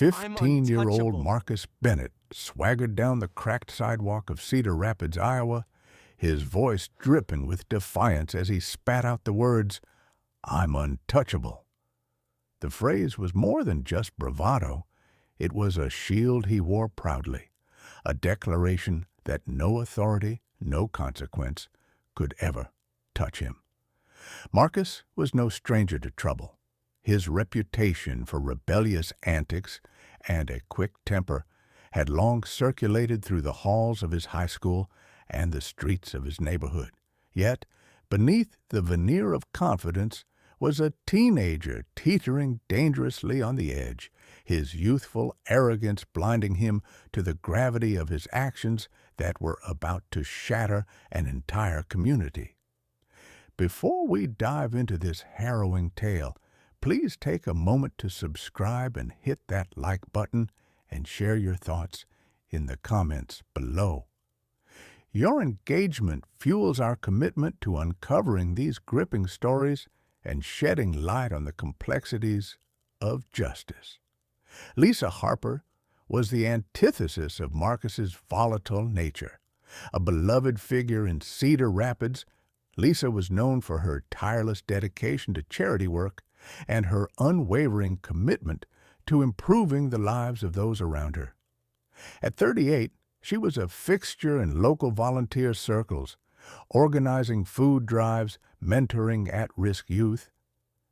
I'm 15-year-old untouchable. Marcus Bennett swaggered down the cracked sidewalk of Cedar Rapids, Iowa, his voice dripping with defiance as he spat out the words, "I'm untouchable." The phrase was more than just bravado. It was a shield he wore proudly, a declaration that no authority, no consequence, could ever touch him. Marcus was no stranger to trouble. His reputation for rebellious antics and a quick temper had long circulated through the halls of his high school and the streets of his neighborhood. Yet, beneath the veneer of confidence was a teenager teetering dangerously on the edge, his youthful arrogance blinding him to the gravity of his actions that were about to shatter an entire community. Before we dive into this harrowing tale, please take a moment to subscribe and hit that like button and share your thoughts in the comments below. Your engagement fuels our commitment to uncovering these gripping stories and shedding light on the complexities of justice. Lisa Harper was the antithesis of Marcus's volatile nature. A beloved figure in Cedar Rapids, Lisa was known for her tireless dedication to charity work and her unwavering commitment to improving the lives of those around her. At 38, she was a fixture in local volunteer circles, organizing food drives, mentoring at-risk youth,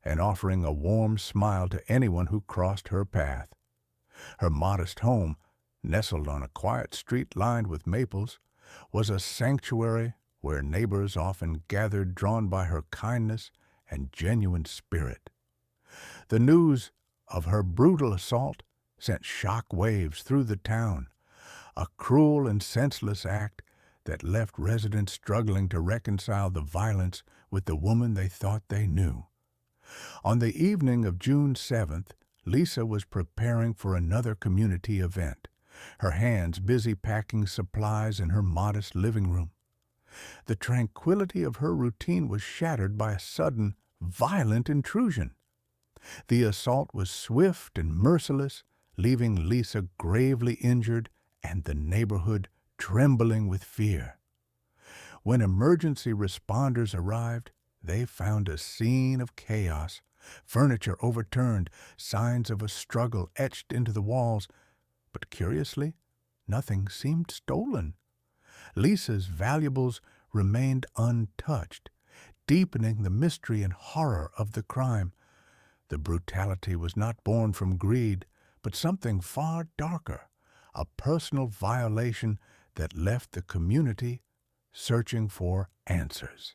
and offering a warm smile to anyone who crossed her path. Her modest home, nestled on a quiet street lined with maples, was a sanctuary where neighbors often gathered, drawn by her kindness and genuine spirit. The news of her brutal assault sent shock waves through the town, a cruel and senseless act that left residents struggling to reconcile the violence with the woman they thought they knew. On the evening of June 7th, Lisa was preparing for another community event, her hands busy packing supplies in her modest living room. The tranquility of her routine was shattered by a sudden, violent intrusion. The assault was swift and merciless, leaving Lisa gravely injured and the neighborhood trembling with fear. When emergency responders arrived, they found a scene of chaos, furniture overturned, signs of a struggle etched into the walls, but curiously, nothing seemed stolen. Lisa's valuables remained untouched, deepening the mystery and horror of the crime. The brutality was not born from greed, but something far darker, a personal violation that left the community searching for answers.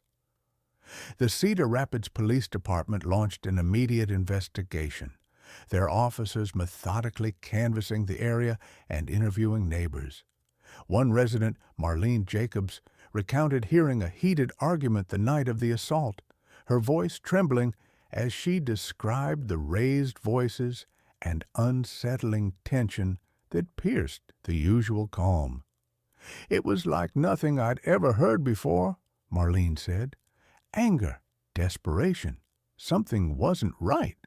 The Cedar Rapids Police Department launched an immediate investigation, their officers methodically canvassing the area and interviewing neighbors. One resident, Marlene Jacobs, recounted hearing a heated argument the night of the assault, her voice trembling as she described the raised voices and unsettling tension that pierced the usual calm. "It was like nothing I'd ever heard before," Marlene said. "Anger, desperation, something wasn't right."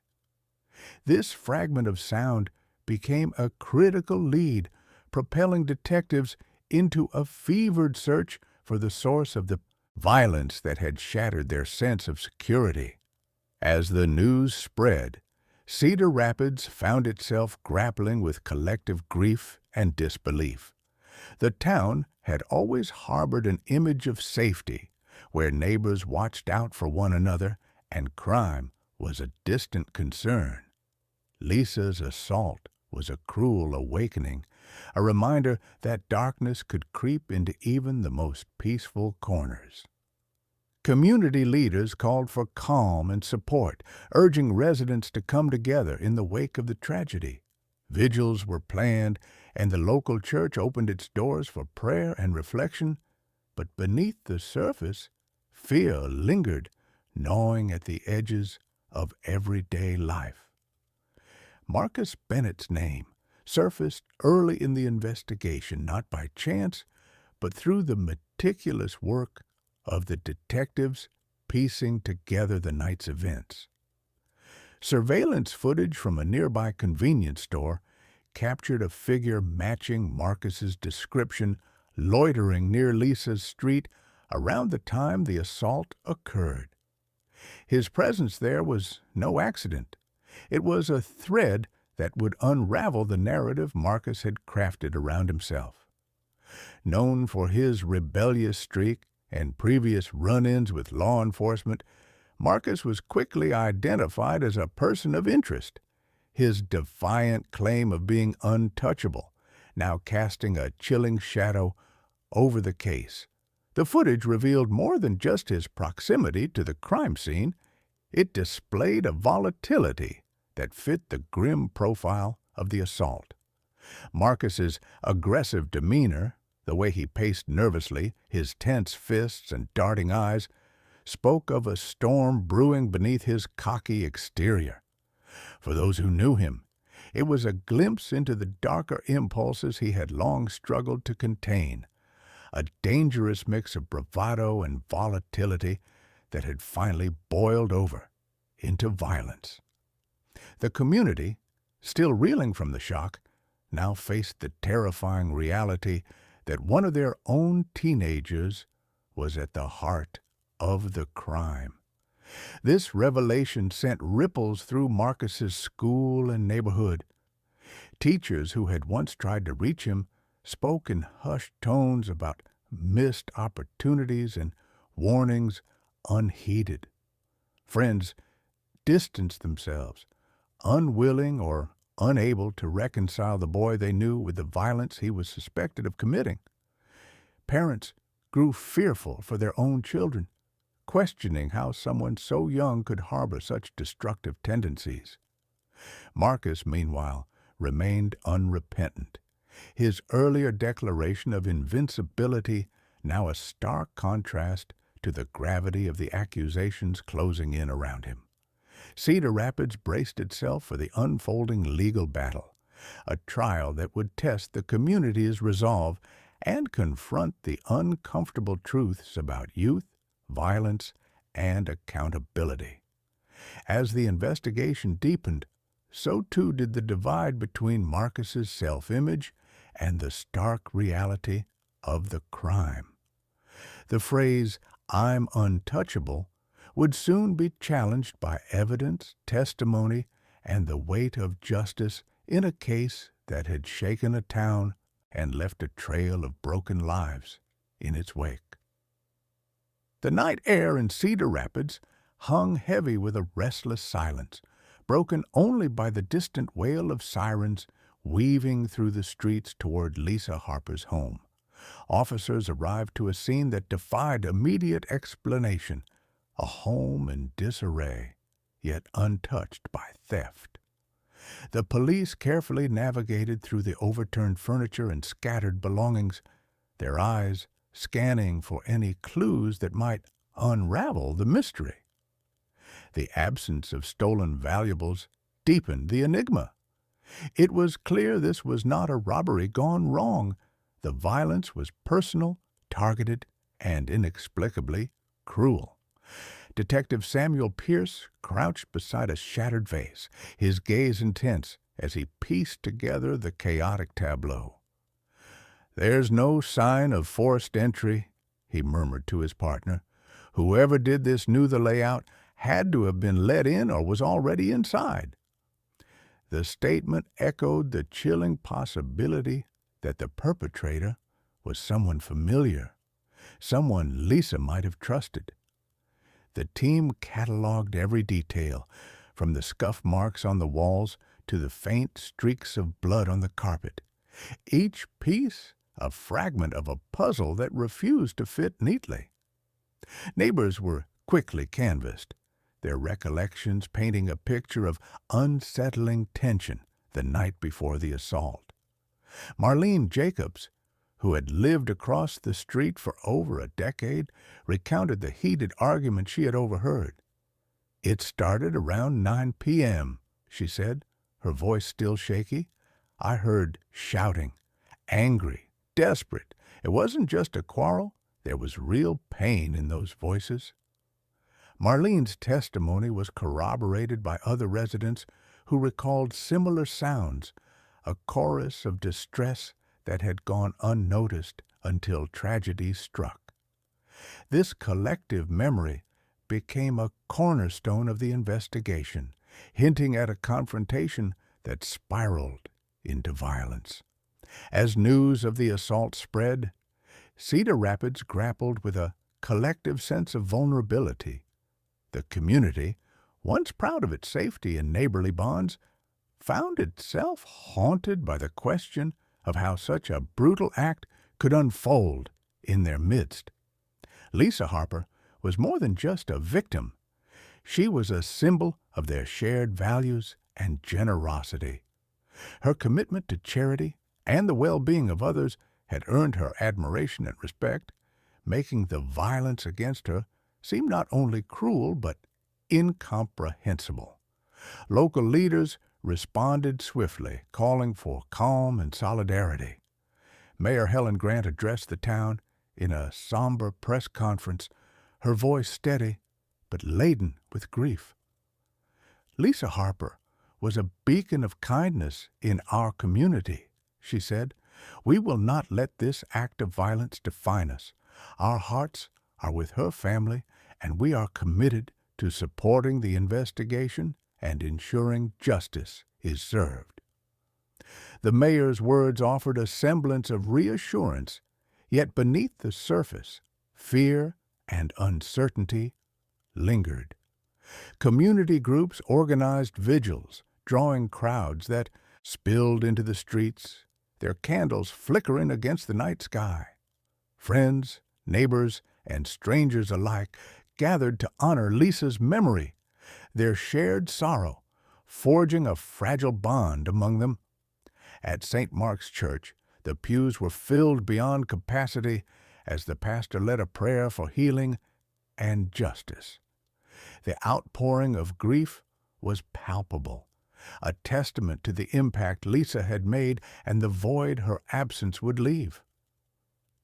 This fragment of sound became a critical lead, propelling detectives into a fevered search for the source of the violence that had shattered their sense of security. As the news spread, Cedar Rapids found itself grappling with collective grief and disbelief. The town had always harbored an image of safety, where neighbors watched out for one another and crime was a distant concern. Lisa's assault was a cruel awakening, a reminder that darkness could creep into even the most peaceful corners. Community leaders called for calm and support, urging residents to come together in the wake of the tragedy. Vigils were planned, and the local church opened its doors for prayer and reflection, but beneath the surface, fear lingered, gnawing at the edges of everyday life. Marcus Bennett's name surfaced early in the investigation, not by chance, but through the meticulous work of the detectives piecing together the night's events. Surveillance footage from a nearby convenience store captured a figure matching Marcus's description loitering near Lisa's street around the time the assault occurred. His presence there was no accident. It was a thread that would unravel the narrative Marcus had crafted around himself. Known for his rebellious streak and previous run-ins with law enforcement, Marcus was quickly identified as a person of interest. His defiant claim of being untouchable, now casting a chilling shadow over the case. The footage revealed more than just his proximity to the crime scene. It displayed a volatility that fit the grim profile of the assault. Marcus's aggressive demeanor, the way he paced nervously, his tense fists and darting eyes, spoke of a storm brewing beneath his cocky exterior. For those who knew him, it was a glimpse into the darker impulses he had long struggled to contain, a dangerous mix of bravado and volatility that had finally boiled over into violence. The community, still reeling from the shock, now faced the terrifying reality that one of their own teenagers was at the heart of the crime. This revelation sent ripples through Marcus's school and neighborhood. Teachers who had once tried to reach him spoke in hushed tones about missed opportunities and warnings unheeded. Friends distanced themselves, unwilling or unable to reconcile the boy they knew with the violence he was suspected of committing. Parents grew fearful for their own children, questioning how someone so young could harbor such destructive tendencies. Marcus, meanwhile, remained unrepentant, his earlier declaration of invincibility now a stark contrast to the gravity of the accusations closing in around him. Cedar Rapids braced itself for the unfolding legal battle, a trial that would test the community's resolve and confront the uncomfortable truths about youth, violence, and accountability. As the investigation deepened, so too did the divide between Marcus's self-image and the stark reality of the crime. The phrase, "I'm untouchable," would soon be challenged by evidence, testimony, and the weight of justice in a case that had shaken a town and left a trail of broken lives in its wake. The night air in Cedar Rapids hung heavy with a restless silence, broken only by the distant wail of sirens weaving through the streets toward Lisa Harper's home. Officers arrived to a scene that defied immediate explanation, a home in disarray, yet untouched by theft. The police carefully navigated through the overturned furniture and scattered belongings, their eyes scanning for any clues that might unravel the mystery. The absence of stolen valuables deepened the enigma. It was clear this was not a robbery gone wrong. The violence was personal, targeted, and inexplicably cruel. Detective Samuel Pierce crouched beside a shattered vase, his gaze intense as he pieced together the chaotic tableau. "There's no sign of forced entry," he murmured to his partner. "Whoever did this knew the layout, had to have been let in or was already inside." The statement echoed the chilling possibility that the perpetrator was someone familiar, someone Lisa might have trusted. The team cataloged every detail, from the scuff marks on the walls to the faint streaks of blood on the carpet. Each piece a fragment of a puzzle that refused to fit neatly. Neighbors were quickly canvassed, their recollections painting a picture of unsettling tension the night before the assault. Marlene Jacobs, who had lived across the street for over a decade, recounted the heated argument she had overheard. "It started around 9 p.m., she said, her voice still shaky. "I heard shouting, angry, desperate. It wasn't just a quarrel. There was real pain in those voices." Marlene's testimony was corroborated by other residents who recalled similar sounds, a chorus of distress that had gone unnoticed until tragedy struck. This collective memory became a cornerstone of the investigation, hinting at a confrontation that spiraled into violence. As news of the assault spread, Cedar Rapids grappled with a collective sense of vulnerability. The community, once proud of its safety and neighborly bonds, found itself haunted by the question of how such a brutal act could unfold in their midst. Lisa Harper was more than just a victim. She was a symbol of their shared values and generosity. Her commitment to charity and the well-being of others had earned her admiration and respect, making the violence against her seem not only cruel but incomprehensible. Local leaders responded swiftly, calling for calm and solidarity. Mayor Helen Grant addressed the town in a somber press conference, her voice steady but laden with grief. Lisa Harper was a beacon of kindness in our community, she said. We will not let this act of violence define us. Our hearts are with her family, and we are committed to supporting the investigation and ensuring justice is served. The mayor's words offered a semblance of reassurance, yet beneath the surface, fear and uncertainty lingered. Community groups organized vigils, drawing crowds that spilled into the streets, their candles flickering against the night sky. Friends, neighbors, and strangers alike gathered to honor Lisa's memory, their shared sorrow forging a fragile bond among them. At St. Mark's Church, the pews were filled beyond capacity as the pastor led a prayer for healing and justice. The outpouring of grief was palpable, a testament to the impact Lisa had made and the void her absence would leave.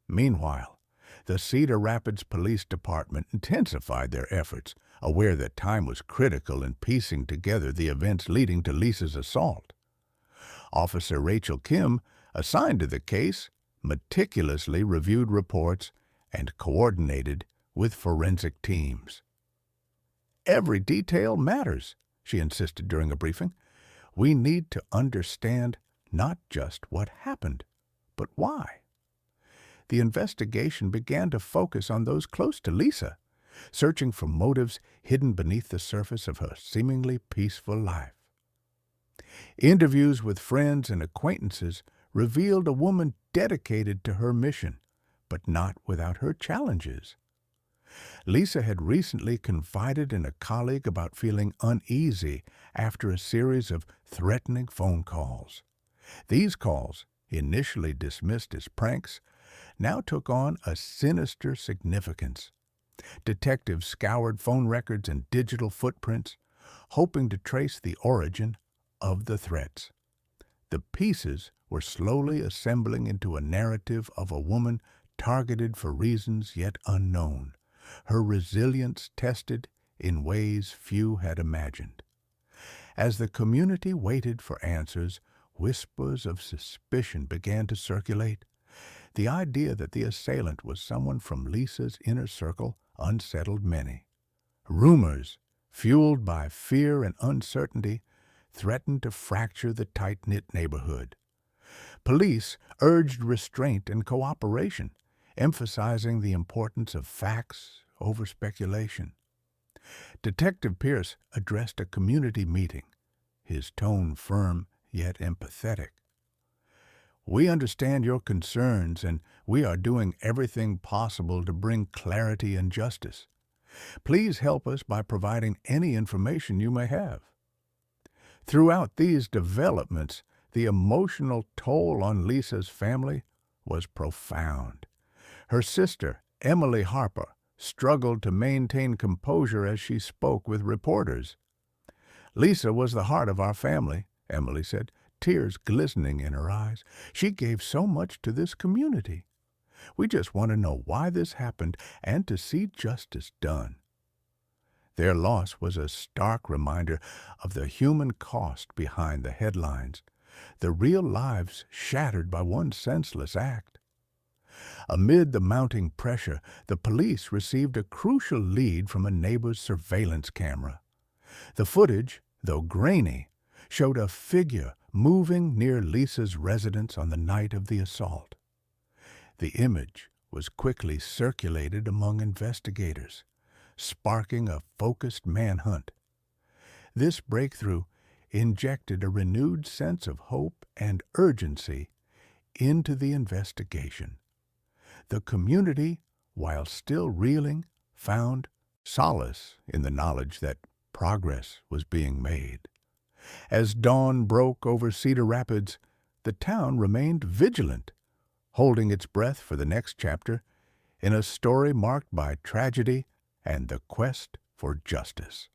Meanwhile, the Cedar Rapids Police Department intensified their efforts, aware that time was critical in piecing together the events leading to Lisa's assault. Officer Rachel Kim, assigned to the case, meticulously reviewed reports and coordinated with forensic teams. Every detail matters, she insisted during a briefing. We need to understand not just what happened, but why. The investigation began to focus on those close to Lisa, searching for motives hidden beneath the surface of her seemingly peaceful life. Interviews with friends and acquaintances revealed a woman dedicated to her mission, but not without her challenges. Lisa had recently confided in a colleague about feeling uneasy after a series of threatening phone calls. These calls, initially dismissed as pranks, now took on a sinister significance. Detectives scoured phone records and digital footprints, hoping to trace the origin of the threats. The pieces were slowly assembling into a narrative of a woman targeted for reasons yet unknown, her resilience tested in ways few had imagined. As the community waited for answers, whispers of suspicion began to circulate. The idea that the assailant was someone from Lisa's inner circle unsettled many. Rumors, fueled by fear and uncertainty, threatened to fracture the tight-knit neighborhood. Police urged restraint and cooperation, emphasizing the importance of facts over speculation. Detective Pierce addressed a community meeting, his tone firm yet empathetic. We understand your concerns, and we are doing everything possible to bring clarity and justice. Please help us by providing any information you may have. Throughout these developments, the emotional toll on Lisa's family was profound. Her sister, Emily Harper, struggled to maintain composure as she spoke with reporters. Lisa was the heart of our family, Emily said, tears glistening in her eyes. She gave so much to this community. We just want to know why this happened and to see justice done. Their loss was a stark reminder of the human cost behind the headlines. the real lives shattered by one senseless act. Amid the mounting pressure, the police received a crucial lead from a neighbor's surveillance camera. The footage, though grainy, showed a figure moving near Lisa's residence on the night of the assault. The image was quickly circulated among investigators, sparking a focused manhunt. This breakthrough injected a renewed sense of hope and urgency into the investigation. The community, while still reeling, found solace in the knowledge that progress was being made. As dawn broke over Cedar Rapids, the town remained vigilant, holding its breath for the next chapter in a story marked by tragedy and the quest for justice.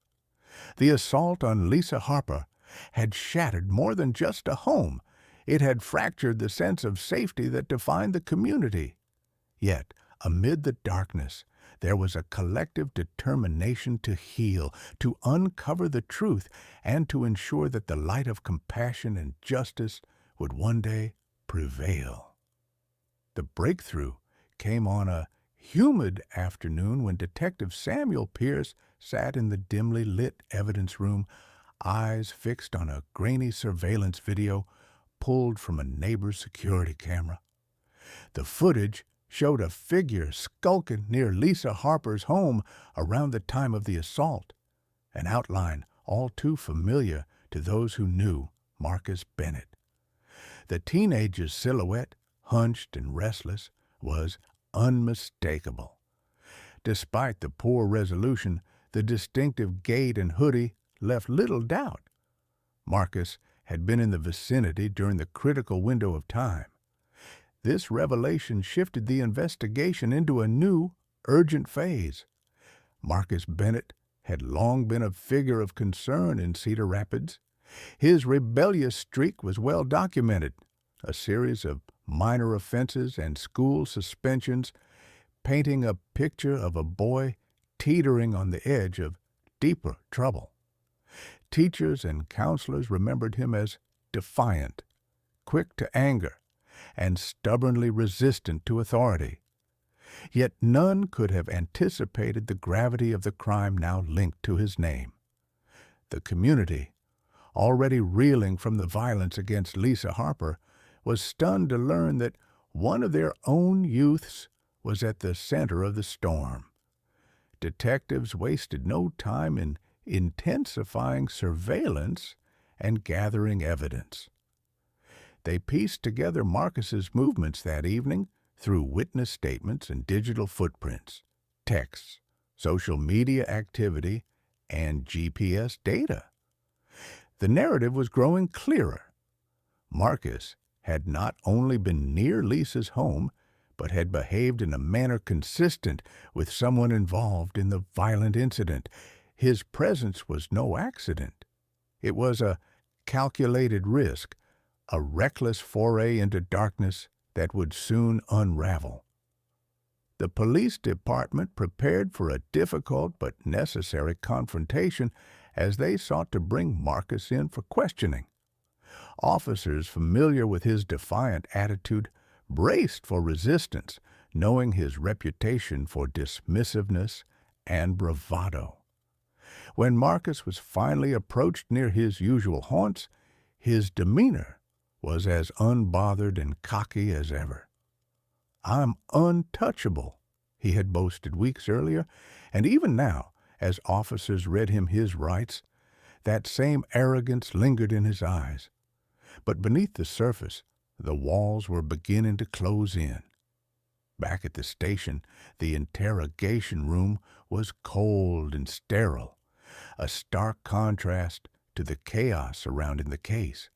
The assault on Lisa Harper had shattered more than just a home. It had fractured the sense of safety that defined the community. Yet, amid the darkness, there was a collective determination to heal, to uncover the truth, and to ensure that the light of compassion and justice would one day prevail. The breakthrough came on a humid afternoon when Detective Samuel Pierce sat in the dimly lit evidence room, eyes fixed on a grainy surveillance video pulled from a neighbor's security camera. The footage showed a figure skulking near Lisa Harper's home around the time of the assault, an outline all too familiar to those who knew Marcus Bennett. The teenager's silhouette, hunched and restless, was unmistakable. Despite the poor resolution, the distinctive gait and hoodie left little doubt. Marcus had been in the vicinity during the critical window of time. This revelation shifted the investigation into a new, urgent phase. Marcus Bennett had long been a figure of concern in Cedar Rapids. His rebellious streak was well documented, a series of minor offenses and school suspensions, painting a picture of a boy teetering on the edge of deeper trouble. Teachers and counselors remembered him as defiant, quick to anger, and stubbornly resistant to authority. Yet none could have anticipated the gravity of the crime now linked to his name. The community, already reeling from the violence against Lisa Harper, was stunned to learn that one of their own youths was at the center of the storm. Detectives wasted no time in intensifying surveillance and gathering evidence. They pieced together Marcus's movements that evening through witness statements and digital footprints, texts, social media activity, and GPS data. The narrative was growing clearer. Marcus had not only been near Lisa's home, but had behaved in a manner consistent with someone involved in the violent incident. His presence was no accident. It was a calculated risk, a reckless foray into darkness that would soon unravel. The police department prepared for a difficult but necessary confrontation as they sought to bring Marcus in for questioning. Officers familiar with his defiant attitude braced for resistance, knowing his reputation for dismissiveness and bravado. When Marcus was finally approached near his usual haunts, his demeanor was as unbothered and cocky as ever. "I'm untouchable," he had boasted weeks earlier, and even now, as officers read him his rights, that same arrogance lingered in his eyes. But beneath the surface, the walls were beginning to close in. Back at the station, the interrogation room was cold and sterile, a stark contrast to the chaos surrounding the case.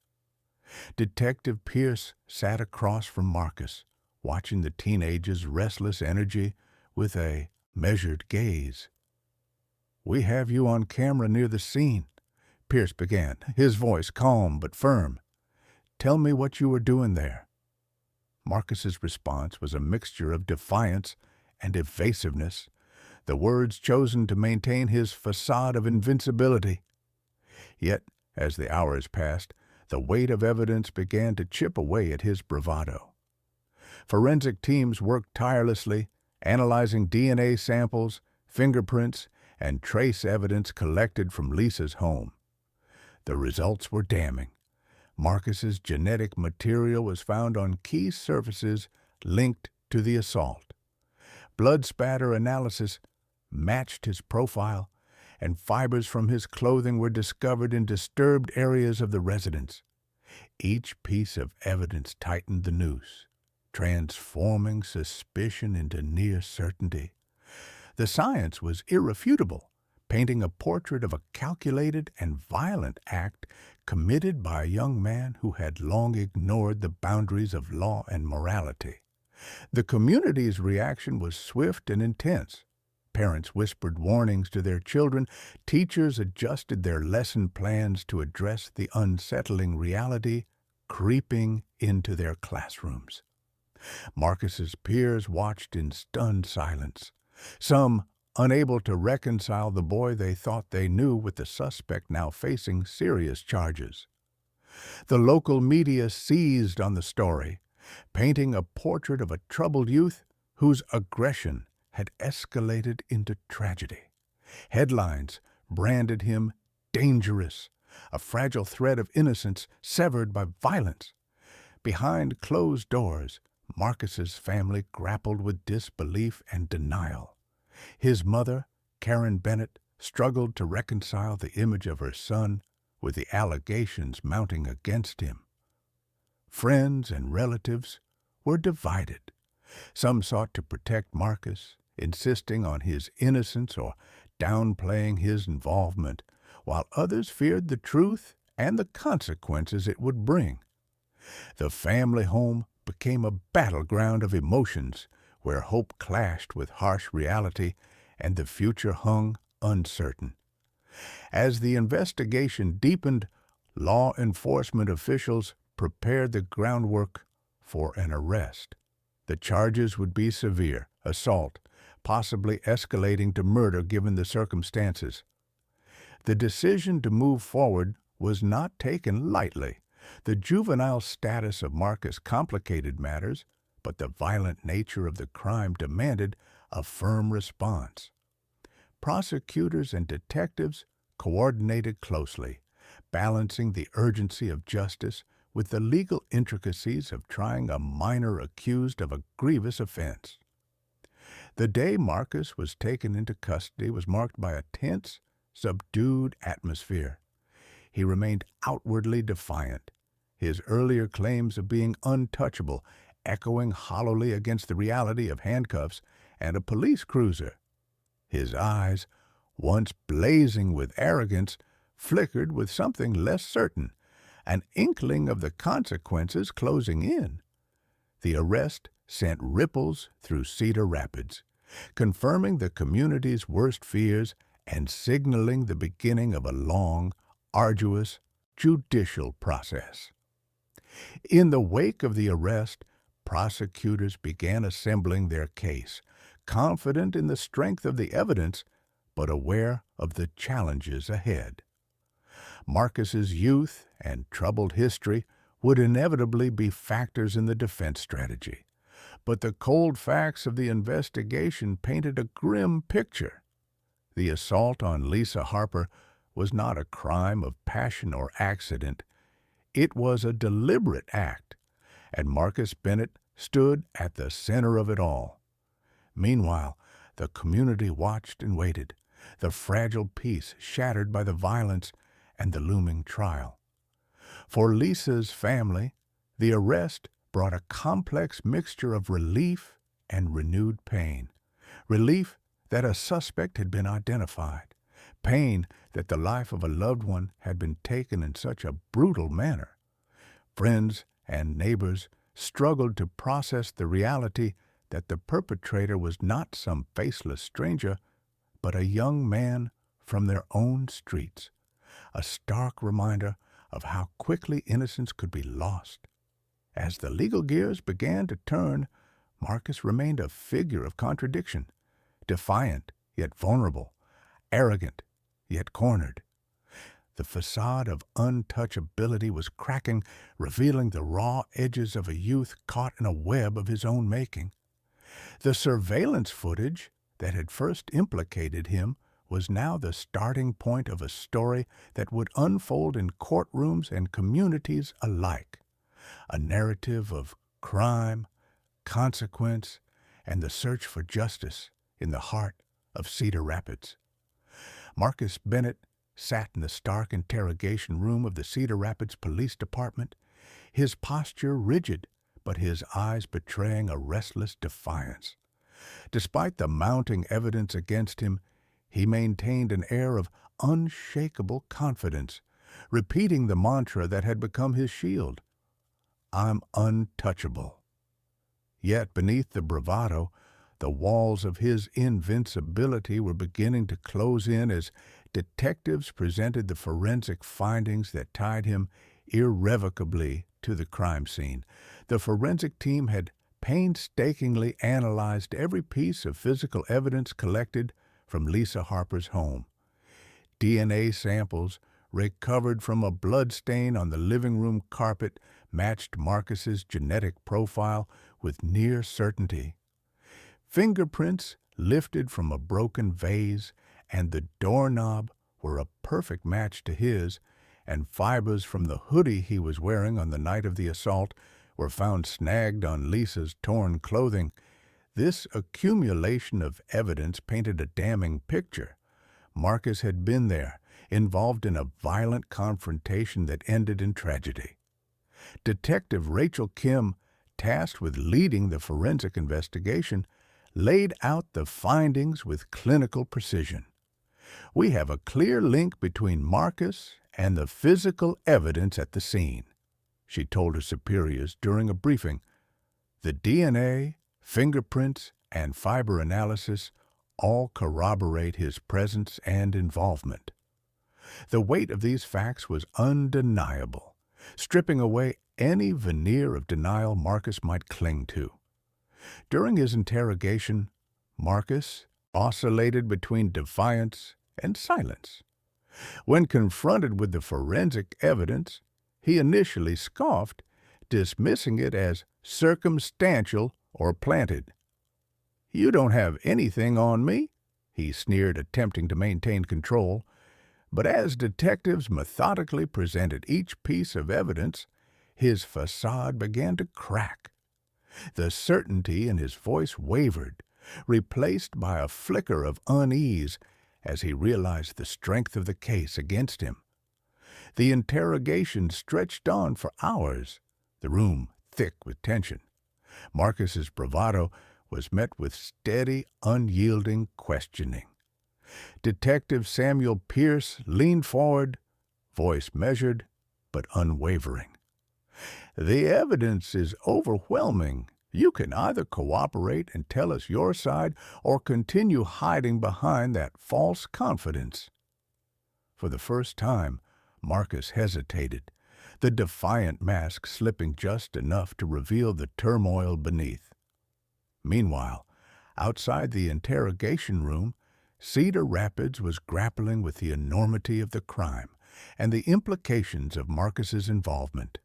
Detective Pierce sat across from Marcus, watching the teenager's restless energy with a measured gaze. "We have you on camera near the scene," Pierce began, his voice calm but firm. "Tell me what you were doing there." Marcus's response was a mixture of defiance and evasiveness, the words chosen to maintain his facade of invincibility. Yet, as the hours passed, The weight of evidence began to chip away at his bravado. Forensic teams worked tirelessly, analyzing DNA samples, fingerprints, and trace evidence collected from Lisa's home. The results were damning. Marcus's genetic material was found on key surfaces linked to the assault. Blood spatter analysis matched his profile, and fibers from his clothing were discovered in disturbed areas of the residence. Each piece of evidence tightened the noose, transforming suspicion into near certainty. The science was irrefutable, painting a portrait of a calculated and violent act committed by a young man who had long ignored the boundaries of law and morality. The community's reaction was swift and intense. Parents whispered warnings to their children. Teachers adjusted their lesson plans to address the unsettling reality creeping into their classrooms. Marcus's peers watched in stunned silence, some unable to reconcile the boy they thought they knew with the suspect now facing serious charges. The local media seized on the story, painting a portrait of a troubled youth whose aggression had escalated into tragedy. Headlines branded him dangerous, a fragile thread of innocence severed by violence. Behind closed doors, Marcus's family grappled with disbelief and denial. His mother, Karen Bennett, struggled to reconcile the image of her son with the allegations mounting against him. Friends and relatives were divided. Some sought to protect Marcus, insisting on his innocence or downplaying his involvement, while others feared the truth and the consequences it would bring. The family home became a battleground of emotions where hope clashed with harsh reality and the future hung uncertain. As the investigation deepened, law enforcement officials prepared the groundwork for an arrest. The charges would be severe: assault, possibly escalating to murder given the circumstances. The decision to move forward was not taken lightly. The juvenile status of Marcus complicated matters, but the violent nature of the crime demanded a firm response. Prosecutors and detectives coordinated closely, balancing the urgency of justice with the legal intricacies of trying a minor accused of a grievous offense. The day Marcus was taken into custody was marked by a tense, subdued atmosphere. He remained outwardly defiant, his earlier claims of being untouchable echoing hollowly against the reality of handcuffs and a police cruiser. His eyes, once blazing with arrogance, flickered with something less certain, an inkling of the consequences closing in. The arrest sent ripples through Cedar Rapids, confirming the community's worst fears and signaling the beginning of a long, arduous judicial process. In the wake of the arrest, prosecutors began assembling their case, confident in the strength of the evidence, but aware of the challenges ahead. Marcus's youth and troubled history would inevitably be factors in the defense strategy, but the cold facts of the investigation painted a grim picture. The assault on Lisa Harper was not a crime of passion or accident. It was a deliberate act, and Marcus Bennett stood at the center of it all. Meanwhile, the community watched and waited, the fragile peace shattered by the violence and the looming trial. For Lisa's family, the arrest brought a complex mixture of relief and renewed pain. Relief that a suspect had been identified, pain that the life of a loved one had been taken in such a brutal manner. Friends and neighbors struggled to process the reality that the perpetrator was not some faceless stranger, but a young man from their own streets, a stark reminder of how quickly innocence could be lost. As the legal gears began to turn, Marcus remained a figure of contradiction, defiant yet vulnerable, arrogant yet cornered. The facade of untouchability was cracking, revealing the raw edges of a youth caught in a web of his own making. The surveillance footage that had first implicated him was now the starting point of a story that would unfold in courtrooms and communities alike. A narrative of crime, consequence, and the search for justice in the heart of Cedar Rapids. Marcus Bennett sat in the stark interrogation room of the Cedar Rapids Police Department, his posture rigid, but his eyes betraying a restless defiance. Despite the mounting evidence against him, he maintained an air of unshakable confidence, repeating the mantra that had become his shield: "I'm untouchable." Yet beneath the bravado, the walls of his invincibility were beginning to close in as detectives presented the forensic findings that tied him irrevocably to the crime scene. The forensic team had painstakingly analyzed every piece of physical evidence collected from Lisa Harper's home. DNA samples recovered from a blood stain on the living room carpet matched Marcus's genetic profile with near certainty. Fingerprints lifted from a broken vase and the doorknob were a perfect match to his, and fibers from the hoodie he was wearing on the night of the assault were found snagged on Lisa's torn clothing. This accumulation of evidence painted a damning picture. Marcus had been there, involved in a violent confrontation that ended in tragedy. Detective Rachel Kim, tasked with leading the forensic investigation, laid out the findings with clinical precision. "We have a clear link between Marcus and the physical evidence at the scene," she told her superiors during a briefing. "The DNA, fingerprints, and fiber analysis all corroborate his presence and involvement." The weight of these facts was undeniable, stripping away any veneer of denial Marcus might cling to. During his interrogation, Marcus oscillated between defiance and silence. When confronted with the forensic evidence, he initially scoffed, dismissing it as circumstantial or planted. "You don't have anything on me," he sneered, attempting to maintain control. But as detectives methodically presented each piece of evidence, his facade began to crack. The certainty in his voice wavered, replaced by a flicker of unease as he realized the strength of the case against him. The interrogation stretched on for hours, the room thick with tension. Marcus's bravado was met with steady, unyielding questioning. Detective Samuel Pierce leaned forward, voice measured but unwavering. "The evidence is overwhelming. You can either cooperate and tell us your side or continue hiding behind that false confidence." For the first time, Marcus hesitated, the defiant mask slipping just enough to reveal the turmoil beneath. Meanwhile, outside the interrogation room, Cedar Rapids was grappling with the enormity of the crime and the implications of Marcus's involvement.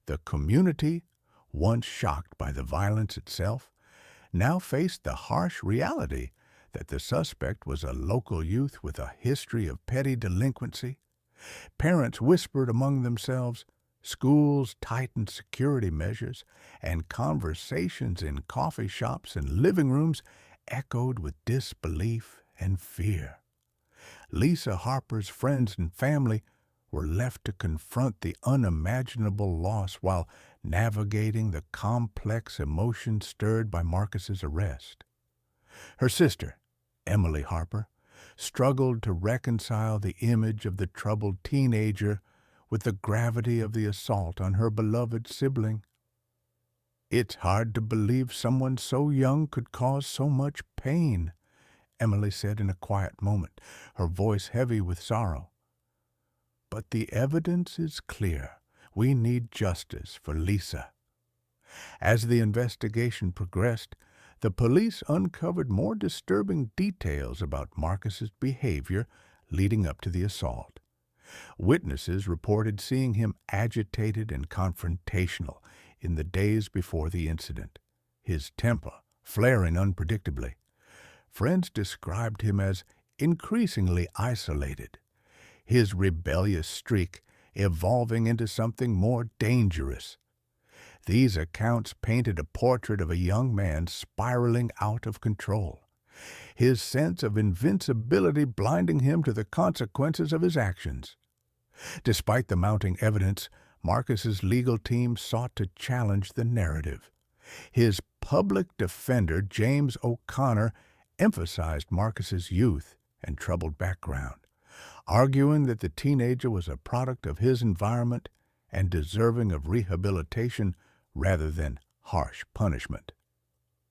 The community, once shocked by the violence itself, now faced the harsh reality that the suspect was a local youth with a history of petty delinquency. Parents whispered among themselves, schools tightened security measures, and conversations in coffee shops and living rooms echoed with disbelief and fear. Lisa Harper's friends and family were left to confront the unimaginable loss while navigating the complex emotions stirred by Marcus's arrest. Her sister, Emily Harper, struggled to reconcile the image of the troubled teenager with the gravity of the assault on her beloved sibling. "It's hard to believe someone so young could cause so much pain," Emily said in a quiet moment, her voice heavy with sorrow. "But the evidence is clear. We need justice for Lisa." As the investigation progressed, the police uncovered more disturbing details about Marcus's behavior leading up to the assault. Witnesses reported seeing him agitated and confrontational in the days before the incident, his temper flaring unpredictably. Friends described him as increasingly isolated, his rebellious streak evolving into something more dangerous. These accounts painted a portrait of a young man spiraling out of control, his sense of invincibility blinding him to the consequences of his actions. Despite the mounting evidence, Marcus's legal team sought to challenge the narrative. His public defender, James O'Connor, emphasized Marcus's youth and troubled background, arguing that the teenager was a product of his environment and deserving of rehabilitation rather than harsh punishment.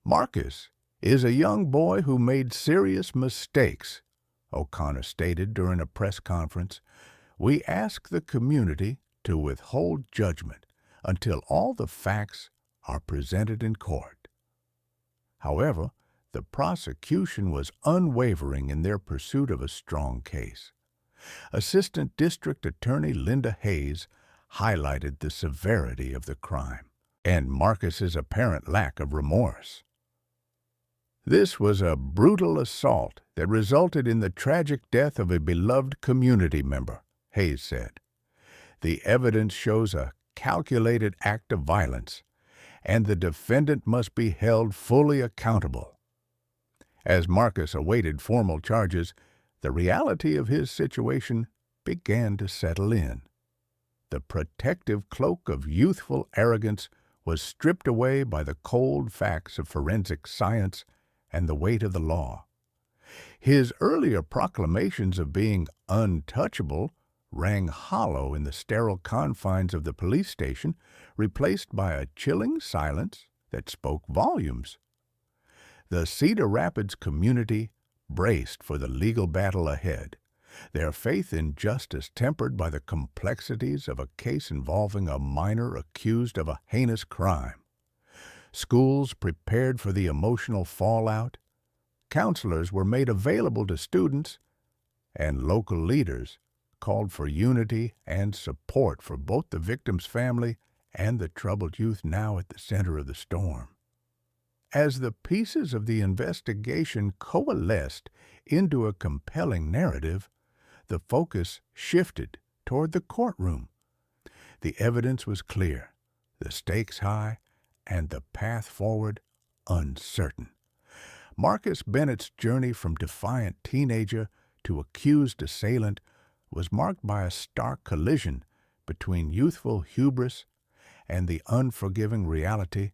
"Marcus is a young boy who made serious mistakes," O'Connor stated during a press conference. "We ask the community to withhold judgment until all the facts are presented in court." However, the prosecution was unwavering in their pursuit of a strong case. Assistant District Attorney Linda Hayes highlighted the severity of the crime and Marcus's apparent lack of remorse. "This was a brutal assault that resulted in the tragic death of a beloved community member," Hayes said. "The evidence shows a calculated act of violence, and the defendant must be held fully accountable." As Marcus awaited formal charges, the reality of his situation began to settle in. The protective cloak of youthful arrogance was stripped away by the cold facts of forensic science and the weight of the law. His earlier proclamations of being untouchable rang hollow in the sterile confines of the police station, replaced by a chilling silence that spoke volumes. The Cedar Rapids community braced for the legal battle ahead, their faith in justice tempered by the complexities of a case involving a minor accused of a heinous crime. Schools prepared for the emotional fallout, counselors were made available to students, and local leaders called for unity and support for both the victim's family and the troubled youth now at the center of the storm. As the pieces of the investigation coalesced into a compelling narrative, the focus shifted toward the courtroom. The evidence was clear, the stakes high, and the path forward uncertain. Marcus Bennett's journey from defiant teenager to accused assailant was marked by a stark collision between youthful hubris and the unforgiving reality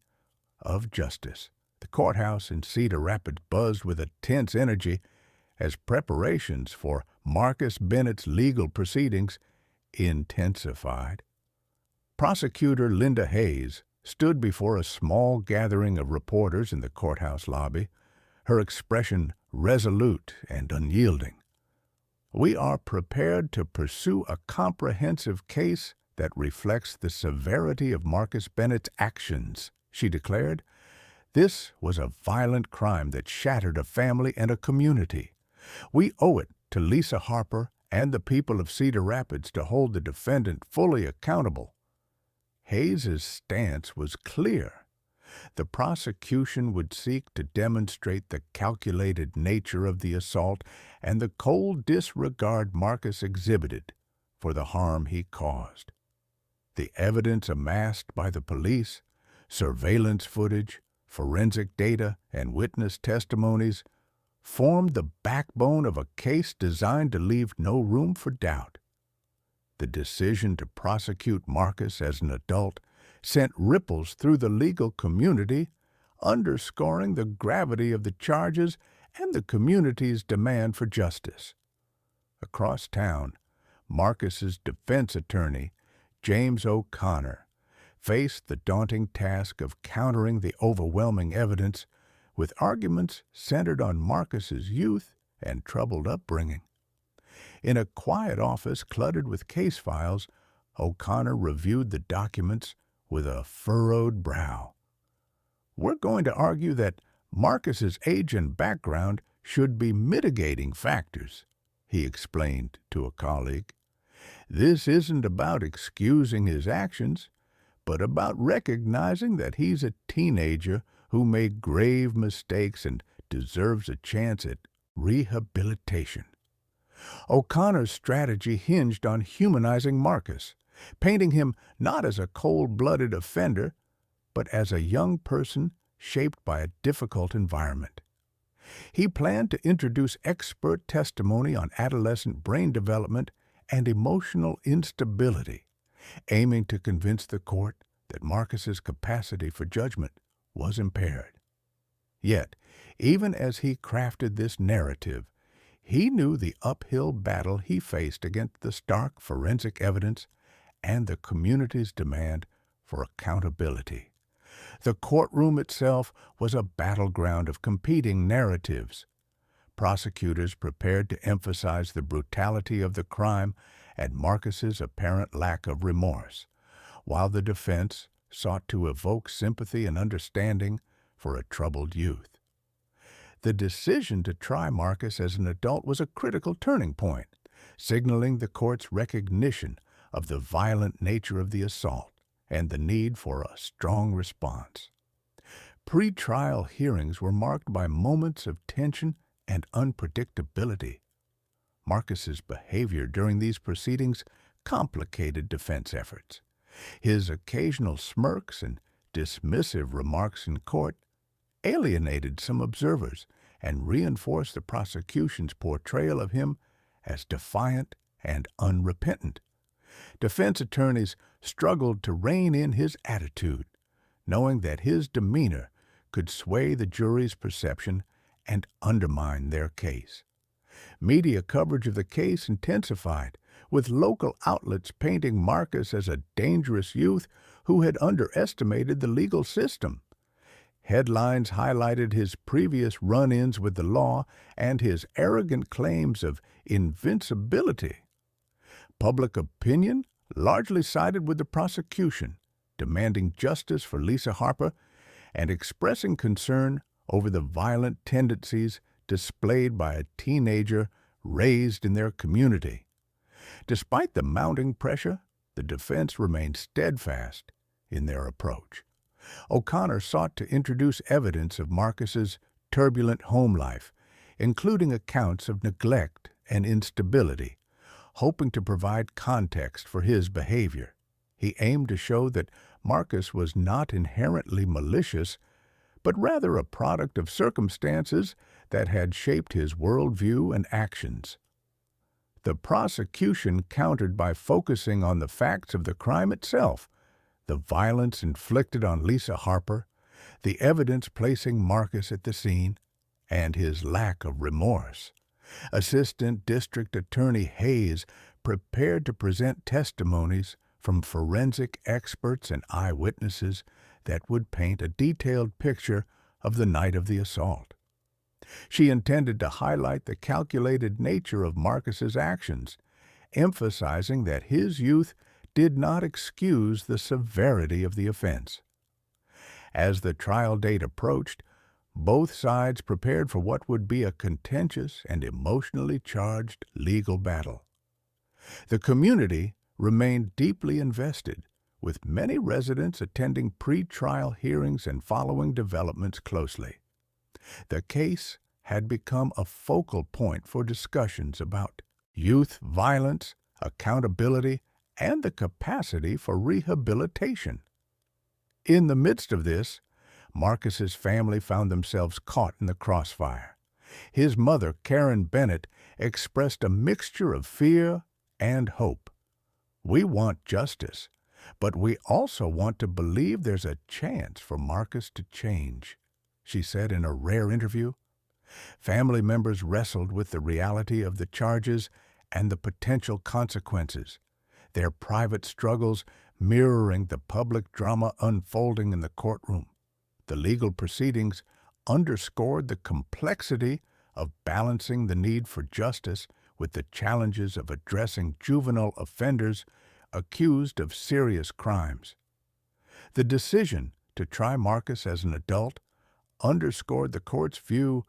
of justice. The courthouse in Cedar Rapids buzzed with a tense energy as preparations for Marcus Bennett's legal proceedings intensified. Prosecutor Linda Hayes stood before a small gathering of reporters in the courthouse lobby, her expression resolute and unyielding. "We are prepared to pursue a comprehensive case that reflects the severity of Marcus Bennett's actions," she declared. "This was a violent crime that shattered a family and a community. We owe it to Lisa Harper and the people of Cedar Rapids to hold the defendant fully accountable." Hayes's stance was clear. The prosecution would seek to demonstrate the calculated nature of the assault and the cold disregard Marcus exhibited for the harm he caused. The evidence amassed by the police, surveillance footage, forensic data, and witness testimonies formed the backbone of a case designed to leave no room for doubt. The decision to prosecute Marcus as an adult sent ripples through the legal community, underscoring the gravity of the charges and the community's demand for justice. Across town, Marcus's defense attorney, James O'Connor, faced the daunting task of countering the overwhelming evidence with arguments centered on Marcus's youth and troubled upbringing. In a quiet office cluttered with case files, O'Connor reviewed the documents with a furrowed brow. "We're going to argue that Marcus's age and background should be mitigating factors," he explained to a colleague. This isn't about excusing his actions, but about recognizing that he's a teenager who made grave mistakes and deserves a chance at rehabilitation. O'Connor's strategy hinged on humanizing Marcus, painting him not as a cold-blooded offender, but as a young person shaped by a difficult environment. He planned to introduce expert testimony on adolescent brain development and emotional instability, aiming to convince the court that Marcus's capacity for judgment was impaired. Yet, even as he crafted this narrative, he knew the uphill battle he faced against the stark forensic evidence and the community's demand for accountability. The courtroom itself was a battleground of competing narratives. Prosecutors prepared to emphasize the brutality of the crime and Marcus's apparent lack of remorse, while the defense sought to evoke sympathy and understanding for a troubled youth. The decision to try Marcus as an adult was a critical turning point, signaling the court's recognition of the violent nature of the assault and the need for a strong response. Pre-trial hearings were marked by moments of tension and unpredictability. Marcus's behavior during these proceedings complicated defense efforts. His occasional smirks and dismissive remarks in court alienated some observers and reinforced the prosecution's portrayal of him as defiant and unrepentant. Defense attorneys struggled to rein in his attitude, knowing that his demeanor could sway the jury's perception and undermine their case. Media coverage of the case intensified, with local outlets painting Marcus as a dangerous youth who had underestimated the legal system. Headlines highlighted his previous run-ins with the law and his arrogant claims of invincibility. Public opinion largely sided with the prosecution, demanding justice for Lisa Harper and expressing concern over the violent tendencies displayed by a teenager raised in their community. Despite the mounting pressure, the defense remained steadfast in their approach. O'Connor sought to introduce evidence of Marcus's turbulent home life, including accounts of neglect and instability, hoping to provide context for his behavior. He aimed to show that Marcus was not inherently malicious, but rather a product of circumstances that had shaped his worldview and actions. The prosecution countered by focusing on the facts of the crime itself, the violence inflicted on Lisa Harper, the evidence placing Marcus at the scene, and his lack of remorse. Assistant District Attorney Hayes prepared to present testimonies from forensic experts and eyewitnesses that would paint a detailed picture of the night of the assault. She intended to highlight the calculated nature of Marcus's actions, emphasizing that his youth did not excuse the severity of the offense. As the trial date approached, both sides prepared for what would be a contentious and emotionally charged legal battle. The community remained deeply invested, with many residents attending pre-trial hearings and following developments closely. The case had become a focal point for discussions about youth violence, accountability, and the capacity for rehabilitation. In the midst of this, Marcus's family found themselves caught in the crossfire. His mother, Karen Bennett, expressed a mixture of fear and hope. "We want justice, but we also want to believe there's a chance for Marcus to change," she said in a rare interview. Family members wrestled with the reality of the charges and the potential consequences, their private struggles mirroring the public drama unfolding in the courtroom. The legal proceedings underscored the complexity of balancing the need for justice with the challenges of addressing juvenile offenders accused of serious crimes. The decision to try Marcus as an adult underscored the court's view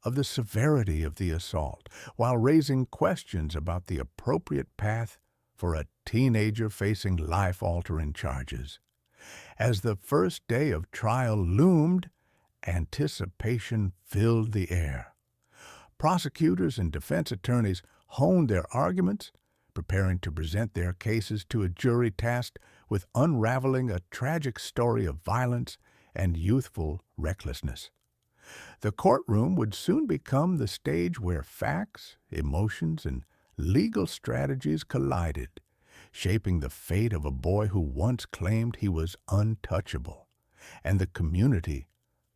of the severity of the assault, while raising questions about the appropriate path for a teenager facing life-altering charges. As the first day of trial loomed, anticipation filled the air. Prosecutors and defense attorneys honed their arguments, preparing to present their cases to a jury tasked with unraveling a tragic story of violence and youthful recklessness. The courtroom would soon become the stage where facts, emotions, and legal strategies collided, shaping the fate of a boy who once claimed he was untouchable, and the community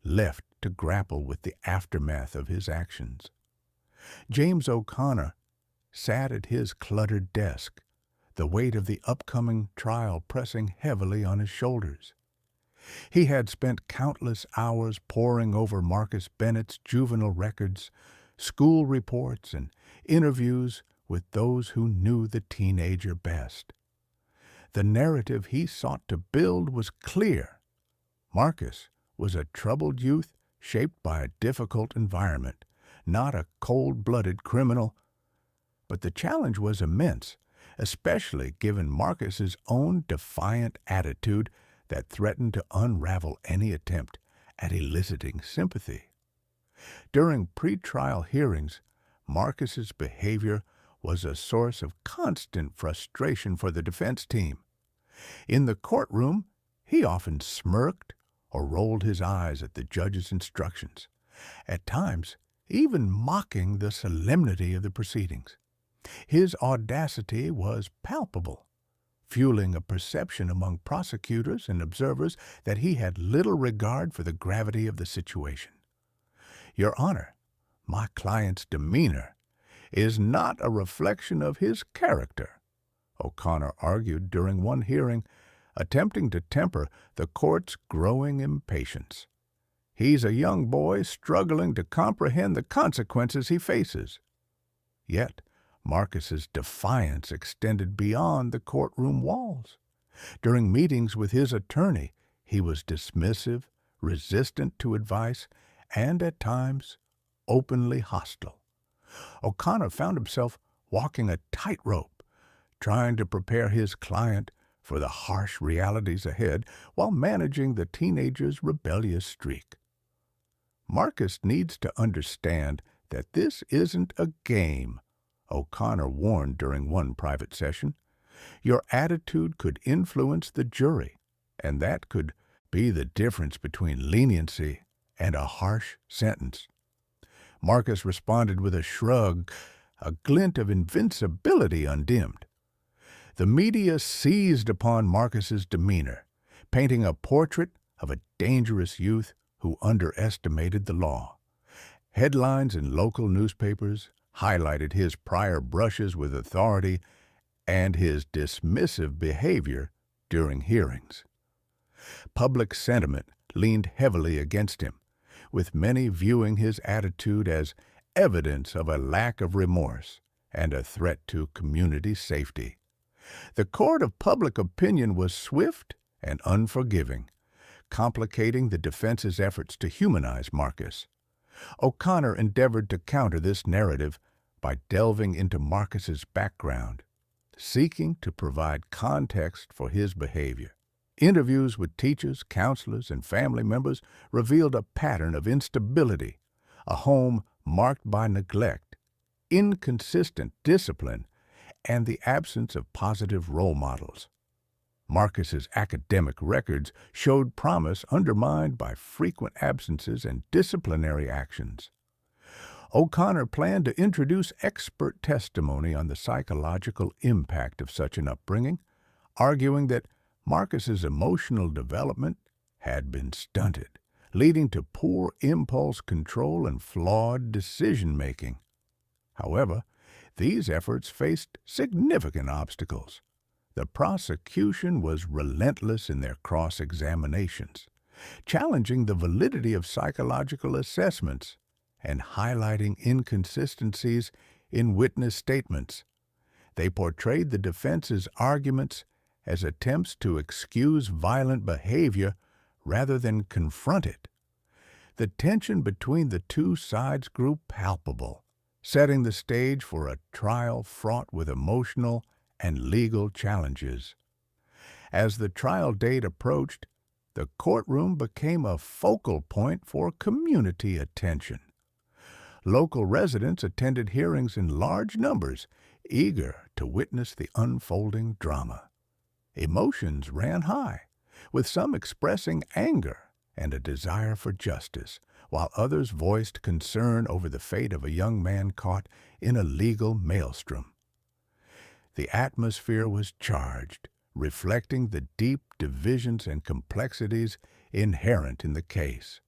left to grapple with the aftermath of his actions. James O'Connor sat at his cluttered desk, the weight of the upcoming trial pressing heavily on his shoulders. He had spent countless hours poring over Marcus Bennett's juvenile records, school reports, and interviews with those who knew the teenager best. The narrative he sought to build was clear. Marcus was a troubled youth shaped by a difficult environment, not a cold-blooded criminal. But the challenge was immense, especially given Marcus's own defiant attitude that threatened to unravel any attempt at eliciting sympathy. During pretrial hearings, Marcus's behavior was a source of constant frustration for the defense team. In the courtroom, he often smirked or rolled his eyes at the judge's instructions, at times even mocking the solemnity of the proceedings. His audacity was palpable, fueling a perception among prosecutors and observers that he had little regard for the gravity of the situation. "Your Honor, my client's demeanor is not a reflection of his character," O'Connor argued during one hearing, attempting to temper the court's growing impatience. "He's a young boy struggling to comprehend the consequences he faces." Yet, Marcus's defiance extended beyond the courtroom walls. During meetings with his attorney, he was dismissive, resistant to advice, and at times openly hostile. O'Connor found himself walking a tightrope, trying to prepare his client for the harsh realities ahead while managing the teenager's rebellious streak. "Marcus needs to understand that this isn't a game," O'Connor warned during one private session. "Your attitude could influence the jury, and that could be the difference between leniency and a harsh sentence." Marcus responded with a shrug, a glint of invincibility undimmed. The media seized upon Marcus's demeanor, painting a portrait of a dangerous youth who underestimated the law. Headlines in local newspapers highlighted his prior brushes with authority and his dismissive behavior during hearings. Public sentiment leaned heavily against him, with many viewing his attitude as evidence of a lack of remorse and a threat to community safety. The court of public opinion was swift and unforgiving, complicating the defense's efforts to humanize Marcus. O'Connor endeavored to counter this narrative by delving into Marcus's background, seeking to provide context for his behavior. Interviews with teachers, counselors, and family members revealed a pattern of instability, a home marked by neglect, inconsistent discipline, and the absence of positive role models. Marcus's academic records showed promise undermined by frequent absences and disciplinary actions. O'Connor planned to introduce expert testimony on the psychological impact of such an upbringing, arguing that Marcus's emotional development had been stunted, leading to poor impulse control and flawed decision-making. However, these efforts faced significant obstacles. The prosecution was relentless in their cross-examinations, challenging the validity of psychological assessments and highlighting inconsistencies in witness statements. They portrayed the defense's arguments as attempts to excuse violent behavior rather than confront it. The tension between the two sides grew palpable, setting the stage for a trial fraught with emotional and legal challenges. As the trial date approached, the courtroom became a focal point for community attention. Local residents attended hearings in large numbers, eager to witness the unfolding drama. Emotions ran high, with some expressing anger and a desire for justice, while others voiced concern over the fate of a young man caught in a legal maelstrom. The atmosphere was charged, reflecting the deep divisions and complexities inherent in the case.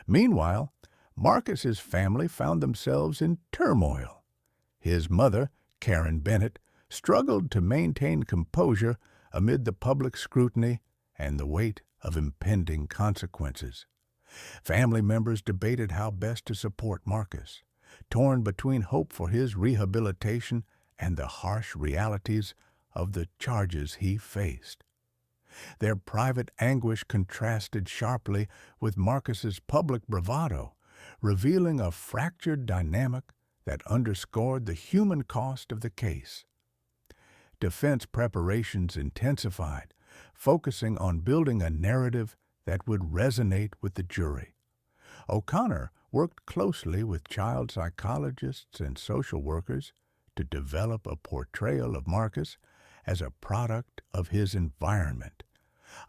Meanwhile, Marcus's family found themselves in turmoil. His mother, Karen Bennett, struggled to maintain composure amid the public scrutiny and the weight of impending consequences. Family members debated how best to support Marcus, torn between hope for his rehabilitation and the harsh realities of the charges he faced. Their private anguish contrasted sharply with Marcus's public bravado, revealing a fractured dynamic that underscored the human cost of the case. Defense preparations intensified, focusing on building a narrative that would resonate with the jury. O'Connor worked closely with child psychologists and social workers to develop a portrayal of Marcus as a product of his environment,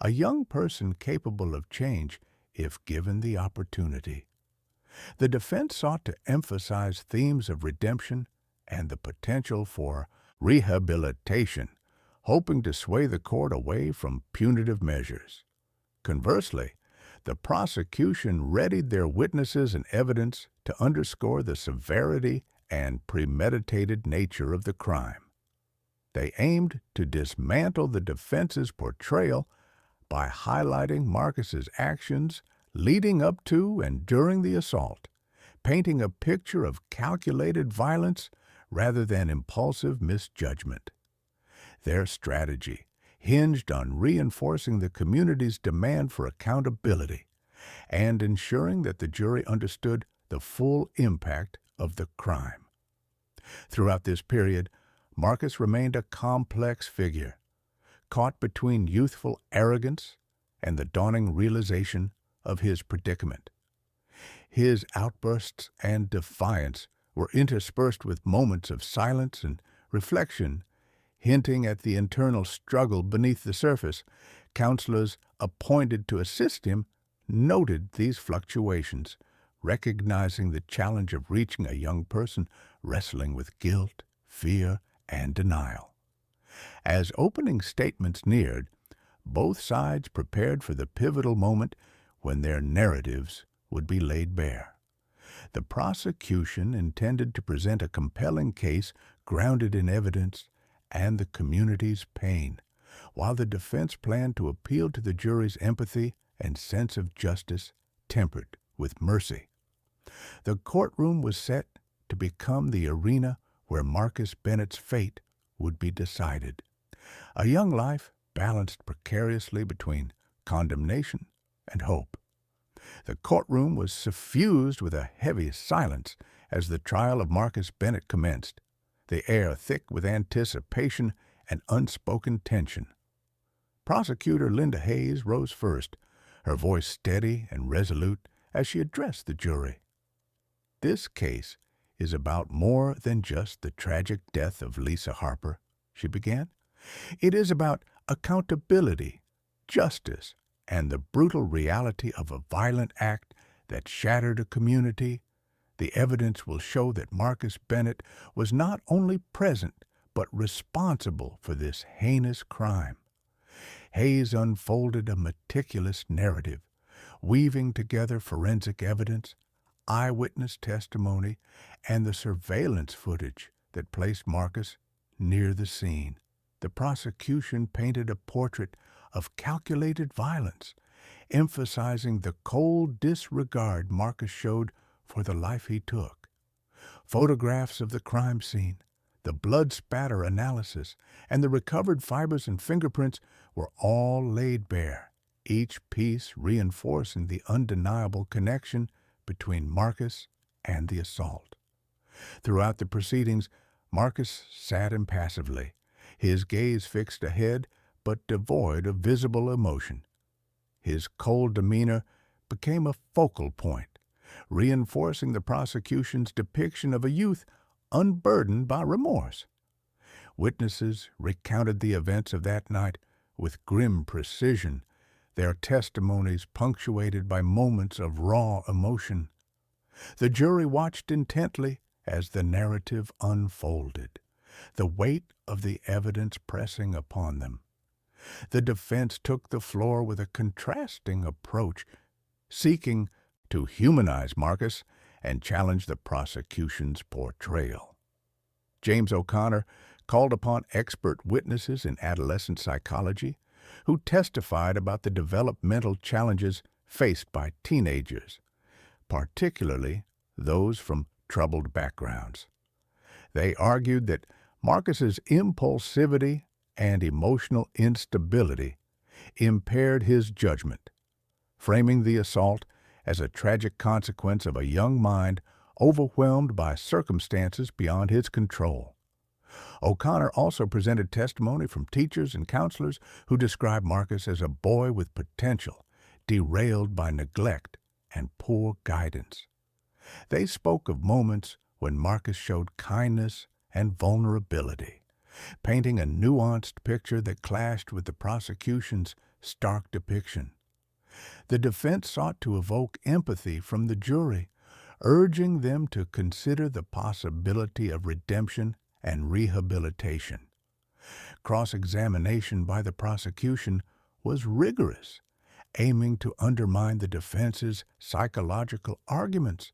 a young person capable of change if given the opportunity. The defense sought to emphasize themes of redemption and the potential for rehabilitation, hoping to sway the court away from punitive measures. Conversely, the prosecution readied their witnesses and evidence to underscore the severity and premeditated nature of the crime. They aimed to dismantle the defense's portrayal by highlighting Marcus's actions leading up to and during the assault, painting a picture of calculated violence rather than impulsive misjudgment. Their strategy hinged on reinforcing the community's demand for accountability and ensuring that the jury understood the full impact of the crime. Throughout this period, Marcus remained a complex figure, caught between youthful arrogance and the dawning realization of his predicament. His outbursts and defiance were interspersed with moments of silence and reflection, hinting at the internal struggle beneath the surface. Counselors appointed to assist him noted these fluctuations, recognizing the challenge of reaching a young person wrestling with guilt, fear, and denial. As opening statements neared, both sides prepared for the pivotal moment when their narratives would be laid bare. The prosecution intended to present a compelling case grounded in evidence and the community's pain, while the defense planned to appeal to the jury's empathy and sense of justice tempered with mercy. The courtroom was set to become the arena where Marcus Bennett's fate would be decided. A young life balanced precariously between condemnation and hope. The courtroom was suffused with a heavy silence as the trial of Marcus Bennett commenced, the air thick with anticipation and unspoken tension. Prosecutor Linda Hayes rose first, her voice steady and resolute as she addressed the jury. "This case is about more than just the tragic death of Lisa Harper," she began. "It is about accountability, justice, and the brutal reality of a violent act that shattered a community. The evidence will show that Marcus Bennett was not only present, but responsible for this heinous crime." Hayes unfolded a meticulous narrative, weaving together forensic evidence, eyewitness testimony, and the surveillance footage that placed Marcus near the scene. The prosecution painted a portrait of calculated violence, emphasizing the cold disregard Marcus showed for the life he took. Photographs of the crime scene, the blood spatter analysis, and the recovered fibers and fingerprints were all laid bare, each piece reinforcing the undeniable connection between Marcus and the assault. Throughout the proceedings, Marcus sat impassively, his gaze fixed ahead but devoid of visible emotion. His cold demeanor became a focal point, reinforcing the prosecution's depiction of a youth unburdened by remorse. Witnesses recounted the events of that night with grim precision, their testimonies punctuated by moments of raw emotion. The jury watched intently as the narrative unfolded, the weight of the evidence pressing upon them. The defense took the floor with a contrasting approach, seeking to humanize Marcus and challenge the prosecution's portrayal. James O'Connor called upon expert witnesses in adolescent psychology who testified about the developmental challenges faced by teenagers, particularly those from troubled backgrounds. They argued that Marcus's impulsivity and emotional instability impaired his judgment, framing the assault as a tragic consequence of a young mind overwhelmed by circumstances beyond his control. O'Connor also presented testimony from teachers and counselors who described Marcus as a boy with potential, derailed by neglect and poor guidance. They spoke of moments when Marcus showed kindness and vulnerability, painting a nuanced picture that clashed with the prosecution's stark depiction. The defense sought to evoke empathy from the jury, urging them to consider the possibility of redemption and rehabilitation. Cross-examination by the prosecution was rigorous, aiming to undermine the defense's psychological arguments.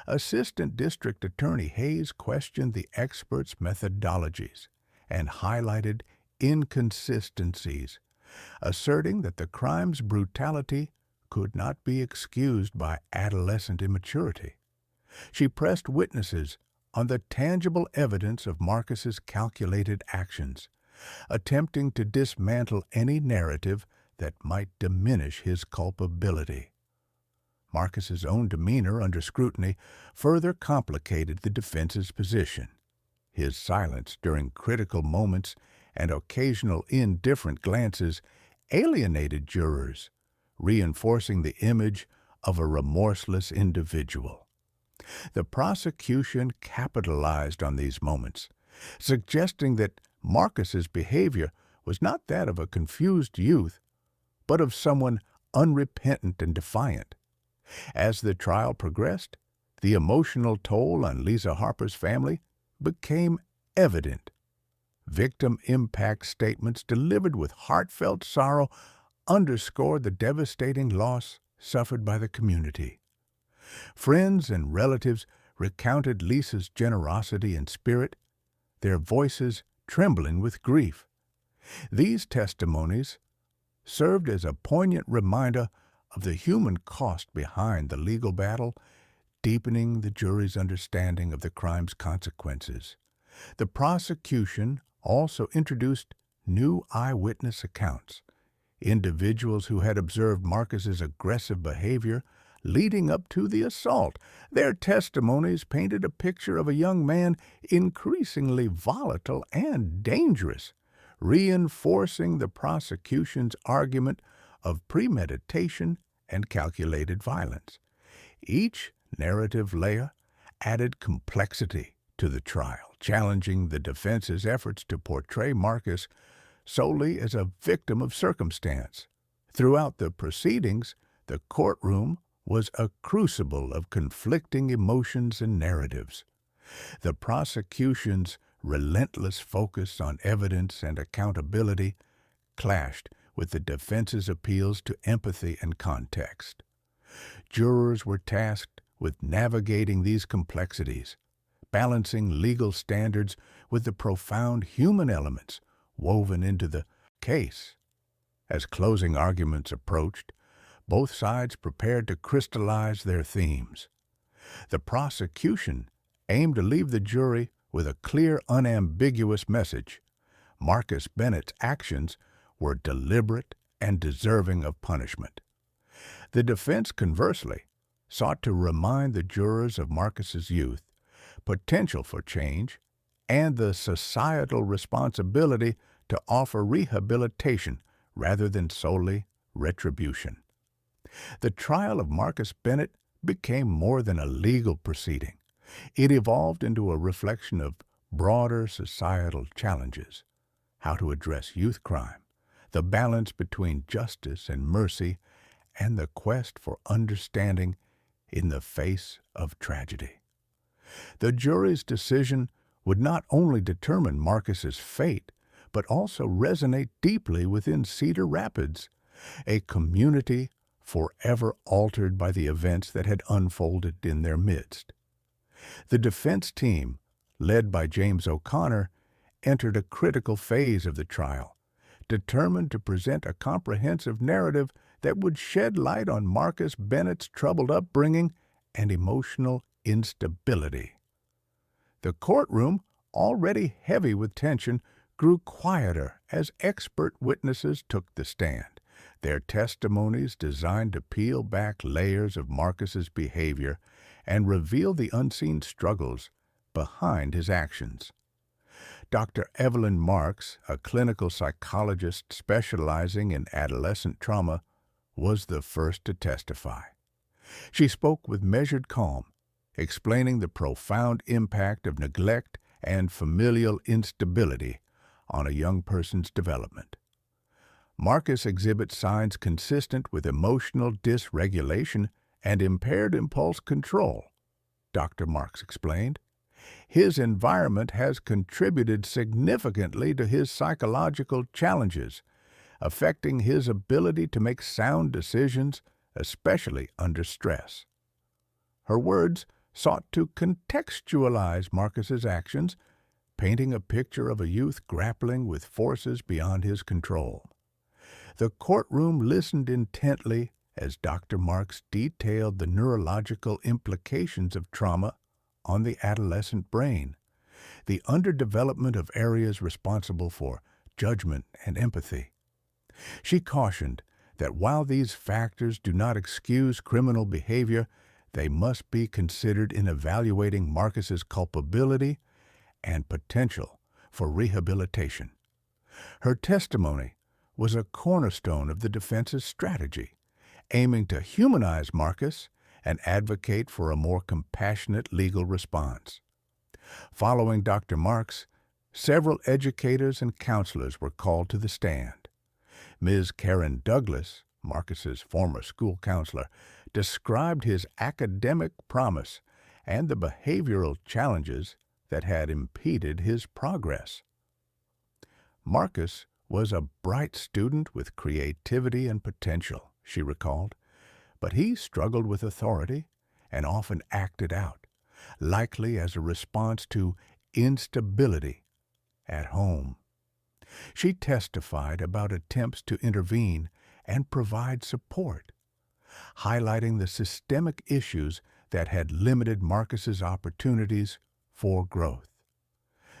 Assistant District Attorney Hayes questioned the experts' methodologies and highlighted inconsistencies, asserting that the crime's brutality could not be excused by adolescent immaturity. She pressed witnesses on the tangible evidence of Marcus's calculated actions, attempting to dismantle any narrative that might diminish his culpability. Marcus's own demeanor under scrutiny further complicated the defense's position. His silence during critical moments and occasional indifferent glances alienated jurors, reinforcing the image of a remorseless individual. The prosecution capitalized on these moments, suggesting that Marcus's behavior was not that of a confused youth, but of someone unrepentant and defiant. As the trial progressed, the emotional toll on Lisa Harper's family became evident. Victim impact statements delivered with heartfelt sorrow underscored the devastating loss suffered by the community. Friends and relatives recounted Lisa's generosity and spirit, their voices trembling with grief. These testimonies served as a poignant reminder of the human cost behind the legal battle, deepening the jury's understanding of the crime's consequences. The prosecution also introduced new eyewitness accounts, individuals who had observed Marcus's aggressive behavior leading up to the assault. Their testimonies painted a picture of a young man increasingly volatile and dangerous, reinforcing the prosecution's argument of premeditation and calculated violence. Each narrative layer added complexity to the trial, challenging the defense's efforts to portray Marcus solely as a victim of circumstance. Throughout the proceedings, the courtroom was a crucible of conflicting emotions and narratives. The prosecution's relentless focus on evidence and accountability clashed with the defense's appeals to empathy and context. Jurors were tasked with navigating these complexities, balancing legal standards with the profound human elements woven into the case. As closing arguments approached, both sides prepared to crystallize their themes. The prosecution aimed to leave the jury with a clear, unambiguous message. Marcus Bennett's actions were deliberate and deserving of punishment. The defense, conversely, sought to remind the jurors of Marcus's youth, potential for change, and the societal responsibility to offer rehabilitation rather than solely retribution. The trial of Marcus Bennett became more than a legal proceeding. It evolved into a reflection of broader societal challenges: how to address youth crime, the balance between justice and mercy, and the quest for understanding in the face of tragedy. The jury's decision would not only determine Marcus's fate, but also resonate deeply within Cedar Rapids, a community forever altered by the events that had unfolded in their midst. The defense team, led by James O'Connor, entered a critical phase of the trial, determined to present a comprehensive narrative that would shed light on Marcus Bennett's troubled upbringing and emotional instability. The courtroom, already heavy with tension, grew quieter as expert witnesses took the stand, their testimonies designed to peel back layers of Marcus's behavior and reveal the unseen struggles behind his actions. Dr. Evelyn Marks, a clinical psychologist specializing in adolescent trauma, was the first to testify. She spoke with measured calm, explaining the profound impact of neglect and familial instability on a young person's development. Marcus exhibits signs consistent with emotional dysregulation and impaired impulse control, Dr. Marks explained. His environment has contributed significantly to his psychological challenges, affecting his ability to make sound decisions, especially under stress. Her words sought to contextualize Marcus's actions, painting a picture of a youth grappling with forces beyond his control. The courtroom listened intently as Dr. Marks detailed the neurological implications of trauma on the adolescent brain, the underdevelopment of areas responsible for judgment and empathy. She cautioned that while these factors do not excuse criminal behavior, they must be considered in evaluating Marcus's culpability and potential for rehabilitation. Her testimony was a cornerstone of the defense's strategy, aiming to humanize Marcus and advocate for a more compassionate legal response. Following Dr. Marks, several educators and counselors were called to the stand. Ms. Karen Douglas, Marcus's former school counselor, described his academic promise and the behavioral challenges that had impeded his progress. Marcus was a bright student with creativity and potential, she recalled, but he struggled with authority and often acted out, likely as a response to instability at home. She testified about attempts to intervene and provide support, highlighting the systemic issues that had limited Marcus's opportunities for growth.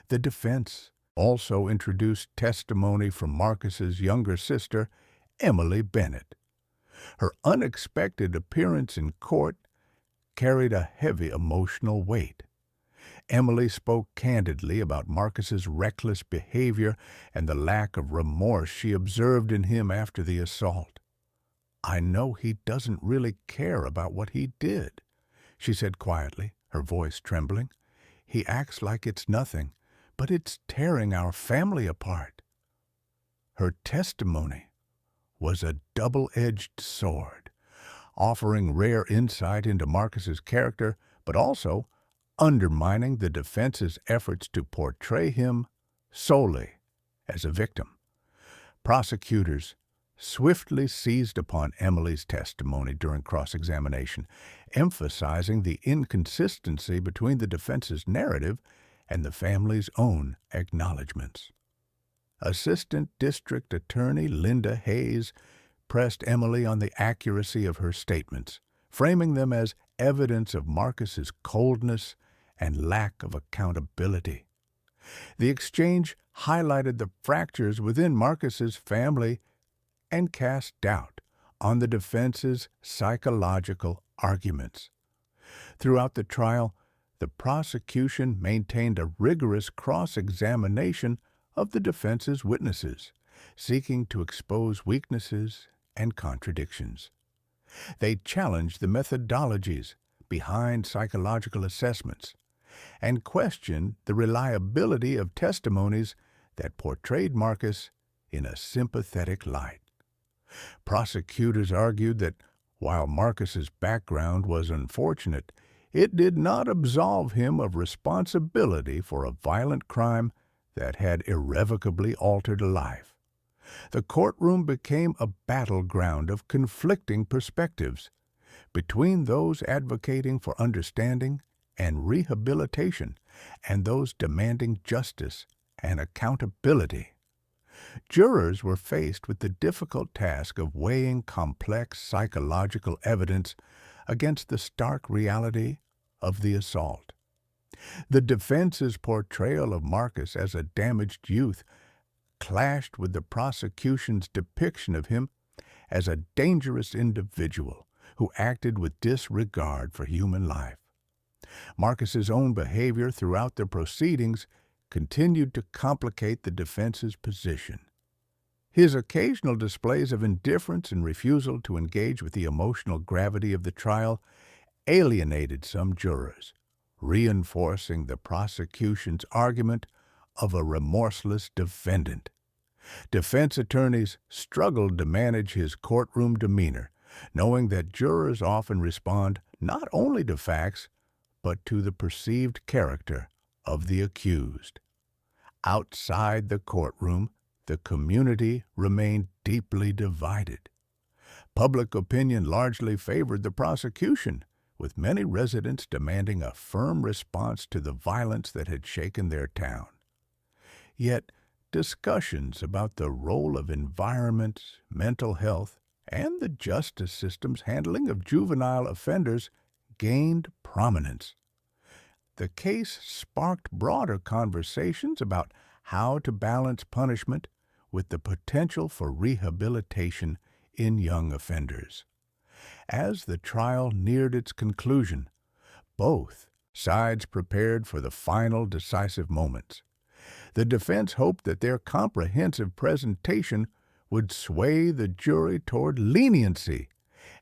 The defense also introduced testimony from Marcus's younger sister, Emily Bennett. Her unexpected appearance in court carried a heavy emotional weight. Emily spoke candidly about Marcus's reckless behavior and the lack of remorse she observed in him after the assault. "I know he doesn't really care about what he did," she said quietly, her voice trembling. "He acts like it's nothing, but it's tearing our family apart." Her testimony was a double-edged sword, offering rare insight into Marcus's character, but also undermining the defense's efforts to portray him solely as a victim. Prosecutors swiftly seized upon Emily's testimony during cross-examination, emphasizing the inconsistency between the defense's narrative and the family's own acknowledgments. Assistant District Attorney Linda Hayes pressed Emily on the accuracy of her statements, framing them as evidence of Marcus's coldness and lack of accountability. The exchange highlighted the fractures within Marcus's family and cast doubt on the defense's psychological arguments. Throughout the trial, the prosecution maintained a rigorous cross-examination of the defense's witnesses, seeking to expose weaknesses and contradictions. They challenged the methodologies behind psychological assessments and questioned the reliability of testimonies that portrayed Marcus in a sympathetic light. Prosecutors argued that while Marcus's background was unfortunate, it did not absolve him of responsibility for a violent crime that had irrevocably altered a life. The courtroom became a battleground of conflicting perspectives between those advocating for understanding and rehabilitation and those demanding justice and accountability. Jurors were faced with the difficult task of weighing complex psychological evidence against the stark reality of the assault. The defense's portrayal of Marcus as a damaged youth clashed with the prosecution's depiction of him as a dangerous individual who acted with disregard for human life. Marcus's own behavior throughout the proceedings continued to complicate the defense's position. His occasional displays of indifference and refusal to engage with the emotional gravity of the trial alienated some jurors, reinforcing the prosecution's argument of a remorseless defendant. Defense attorneys struggled to manage his courtroom demeanor, knowing that jurors often respond not only to facts, but to the perceived character of the accused. Outside the courtroom, the community remained deeply divided. Public opinion largely favored the prosecution, with many residents demanding a firm response to the violence that had shaken their town. Yet, discussions about the role of environment, mental health, and the justice system's handling of juvenile offenders gained prominence. The case sparked broader conversations about how to balance punishment with the potential for rehabilitation in young offenders. As the trial neared its conclusion, both sides prepared for the final decisive moments. The defense hoped that their comprehensive presentation would sway the jury toward leniency,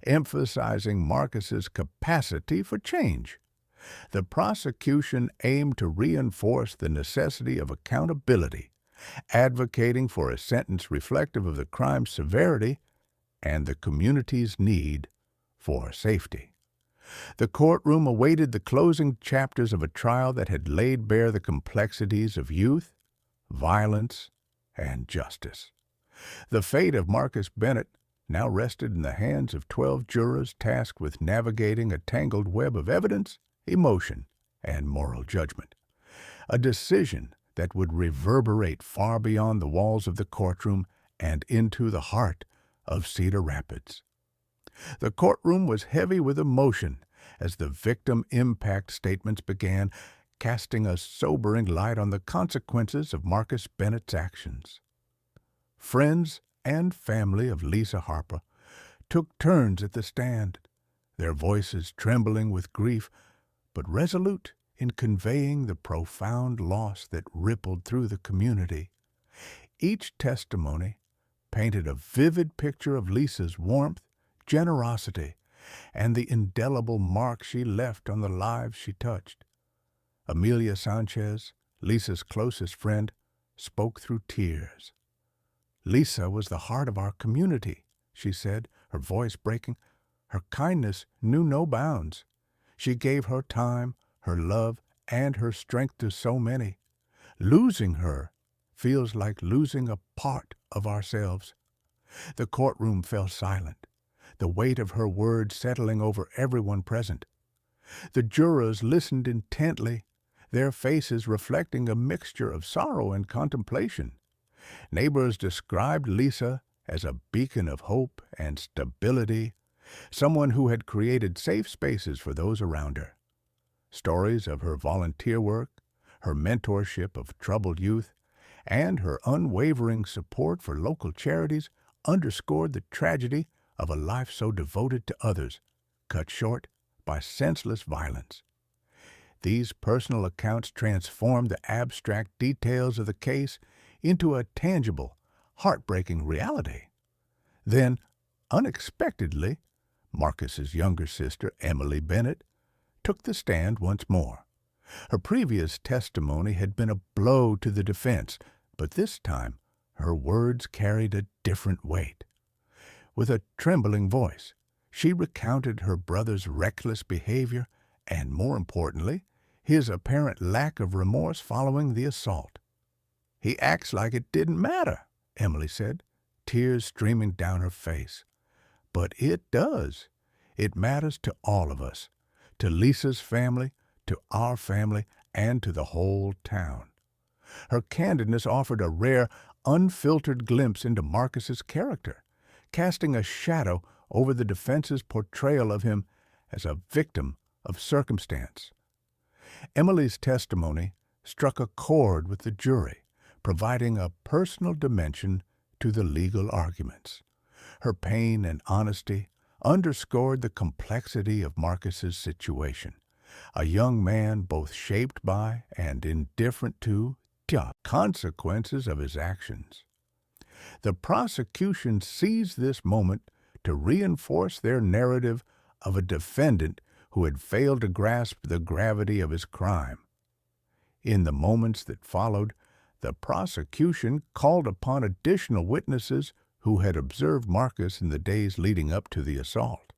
emphasizing Marcus's capacity for change. The prosecution aimed to reinforce the necessity of accountability, advocating for a sentence reflective of the crime's severity and the community's need for safety. The courtroom awaited the closing chapters of a trial that had laid bare the complexities of youth, violence, and justice. The fate of Marcus Bennett now rested in the hands of 12 jurors tasked with navigating a tangled web of evidence, emotion, and moral judgment. A decision that would reverberate far beyond the walls of the courtroom and into the heart of Cedar Rapids. The courtroom was heavy with emotion as the victim impact statements began, casting a sobering light on the consequences of Marcus Bennett's actions. Friends and family of Lisa Harper took turns at the stand, their voices trembling with grief, but resolute in conveying the profound loss that rippled through the community. Each testimony painted a vivid picture of Lisa's warmth, generosity, and the indelible mark she left on the lives she touched. Amelia Sanchez, Lisa's closest friend, spoke through tears. "Lisa was the heart of our community," she said, her voice breaking. "Her kindness knew no bounds. She gave her time, her love, and her strength to so many. Losing her feels like losing a part of ourselves." The courtroom fell silent, the weight of her words settling over everyone present. The jurors listened intently, their faces reflecting a mixture of sorrow and contemplation. Neighbors described Lisa as a beacon of hope and stability, someone who had created safe spaces for those around her. Stories of her volunteer work, her mentorship of troubled youth, and her unwavering support for local charities underscored the tragedy of a life so devoted to others, cut short by senseless violence. These personal accounts transformed the abstract details of the case into a tangible, heartbreaking reality. Then, unexpectedly, Marcus's younger sister, Emily Bennett, took the stand once more. Her previous testimony had been a blow to the defense, but this time her words carried a different weight. With a trembling voice, she recounted her brother's reckless behavior and, more importantly, his apparent lack of remorse following the assault. "He acts like it didn't matter," Emily said, tears streaming down her face. "But it does. It matters to all of us, to Lisa's family, to our family, and to the whole town." Her candidness offered a rare, unfiltered glimpse into Marcus's character, casting a shadow over the defense's portrayal of him as a victim of circumstance. Emily's testimony struck a chord with the jury, providing a personal dimension to the legal arguments. Her pain and honesty underscored the complexity of Marcus's situation, a young man both shaped by and indifferent to the consequences of his actions. The prosecution seized this moment to reinforce their narrative of a defendant who had failed to grasp the gravity of his crime. In the moments that followed, the prosecution called upon additional witnesses who had observed Marcus in the days leading up to the assault.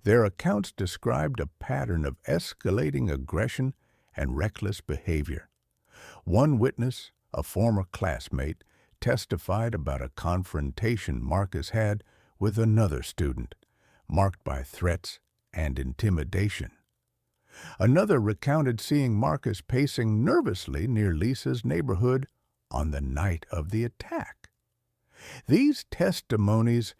Their accounts described a pattern of escalating aggression and reckless behavior. One witness, a former classmate, testified about a confrontation Marcus had with another student, marked by threats and intimidation. Another recounted seeing Marcus pacing nervously near Lisa's neighborhood on the night of the attack. These testimonies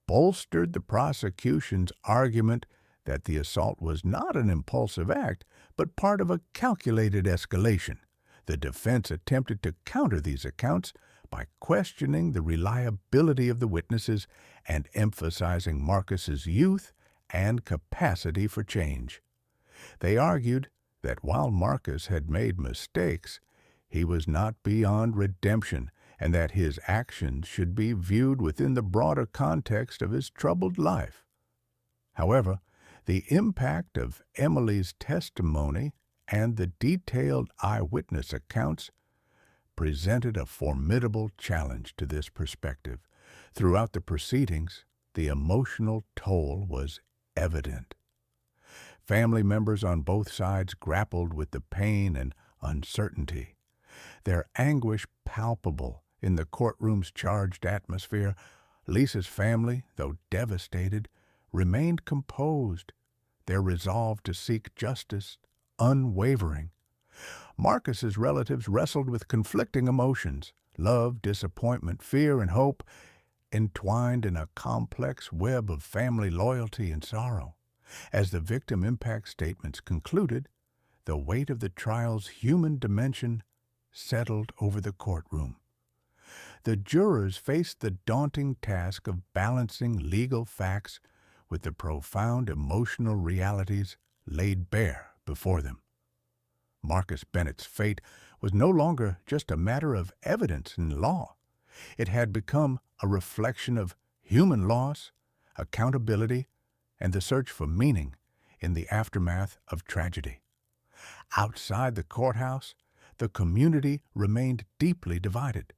bolstered the prosecution's argument that the assault was not an impulsive act, but part of a calculated escalation. The defense attempted to counter these accounts by questioning the reliability of the witnesses and emphasizing Marcus's youth and capacity for change. They argued that while Marcus had made mistakes, he was not beyond redemption and that his actions should be viewed within the broader context of his troubled life. However, the impact of Emily's testimony and the detailed eyewitness accounts presented a formidable challenge to this perspective. Throughout the proceedings, the emotional toll was evident. Family members on both sides grappled with the pain and uncertainty, their anguish palpable in the courtroom's charged atmosphere. Lisa's family, though devastated, remained composed, their resolve to seek justice unwavering. Marcus's relatives wrestled with conflicting emotions, love, disappointment, fear, and hope, entwined in a complex web of family loyalty and sorrow. As the victim impact statements concluded, the weight of the trial's human dimension settled over the courtroom. The jurors faced the daunting task of balancing legal facts with the profound emotional realities laid bare before them. Marcus Bennett's fate was no longer just a matter of evidence and law. It had become a reflection of human loss, accountability, and the search for meaning in the aftermath of tragedy. Outside the courthouse, the community remained deeply divided.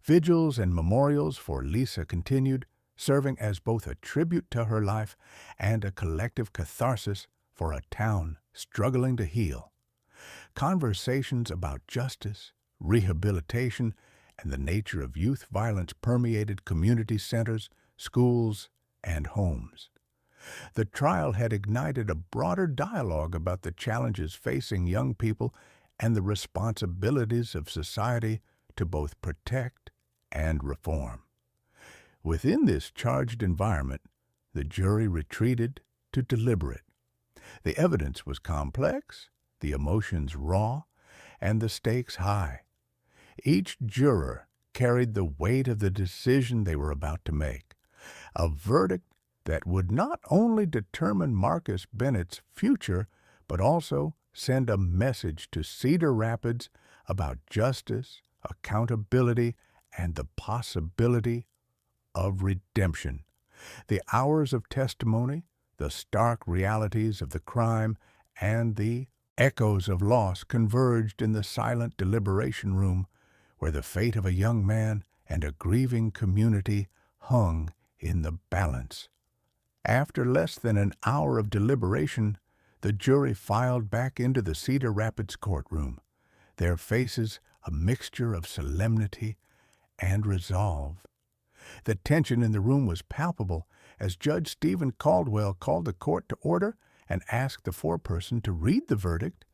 Vigils and memorials for Lisa continued, serving as both a tribute to her life and a collective catharsis for a town struggling to heal. Conversations about justice, rehabilitation, and the nature of youth violence permeated community centers, schools, and homes. The trial had ignited a broader dialogue about the challenges facing young people and the responsibilities of society to both protect and reform. Within this charged environment, the jury retreated to deliberate. The evidence was complex, the emotions raw, and the stakes high. Each juror carried the weight of the decision they were about to make, a verdict that would not only determine Marcus Bennett's future, but also send a message to Cedar Rapids about justice, accountability, and the possibility of redemption. The hours of testimony, the stark realities of the crime, and the echoes of loss converged in the silent deliberation room where the fate of a young man and a grieving community hung in the balance. After less than an hour of deliberation, the jury filed back into the Cedar Rapids courtroom, their faces a mixture of solemnity and resolve. The tension in the room was palpable as Judge Stephen Caldwell called the court to order and asked the foreperson to read the verdict.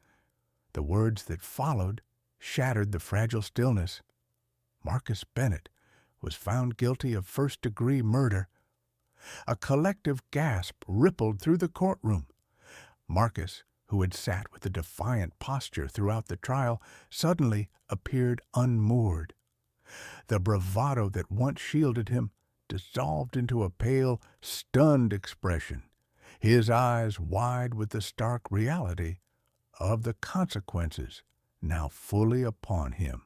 The words that followed shattered the fragile stillness. Marcus Bennett was found guilty of first-degree murder. A collective gasp rippled through the courtroom. Marcus, who had sat with a defiant posture throughout the trial, suddenly appeared unmoored. The bravado that once shielded him dissolved into a pale, stunned expression, his eyes wide with the stark reality of the consequences now fully upon him.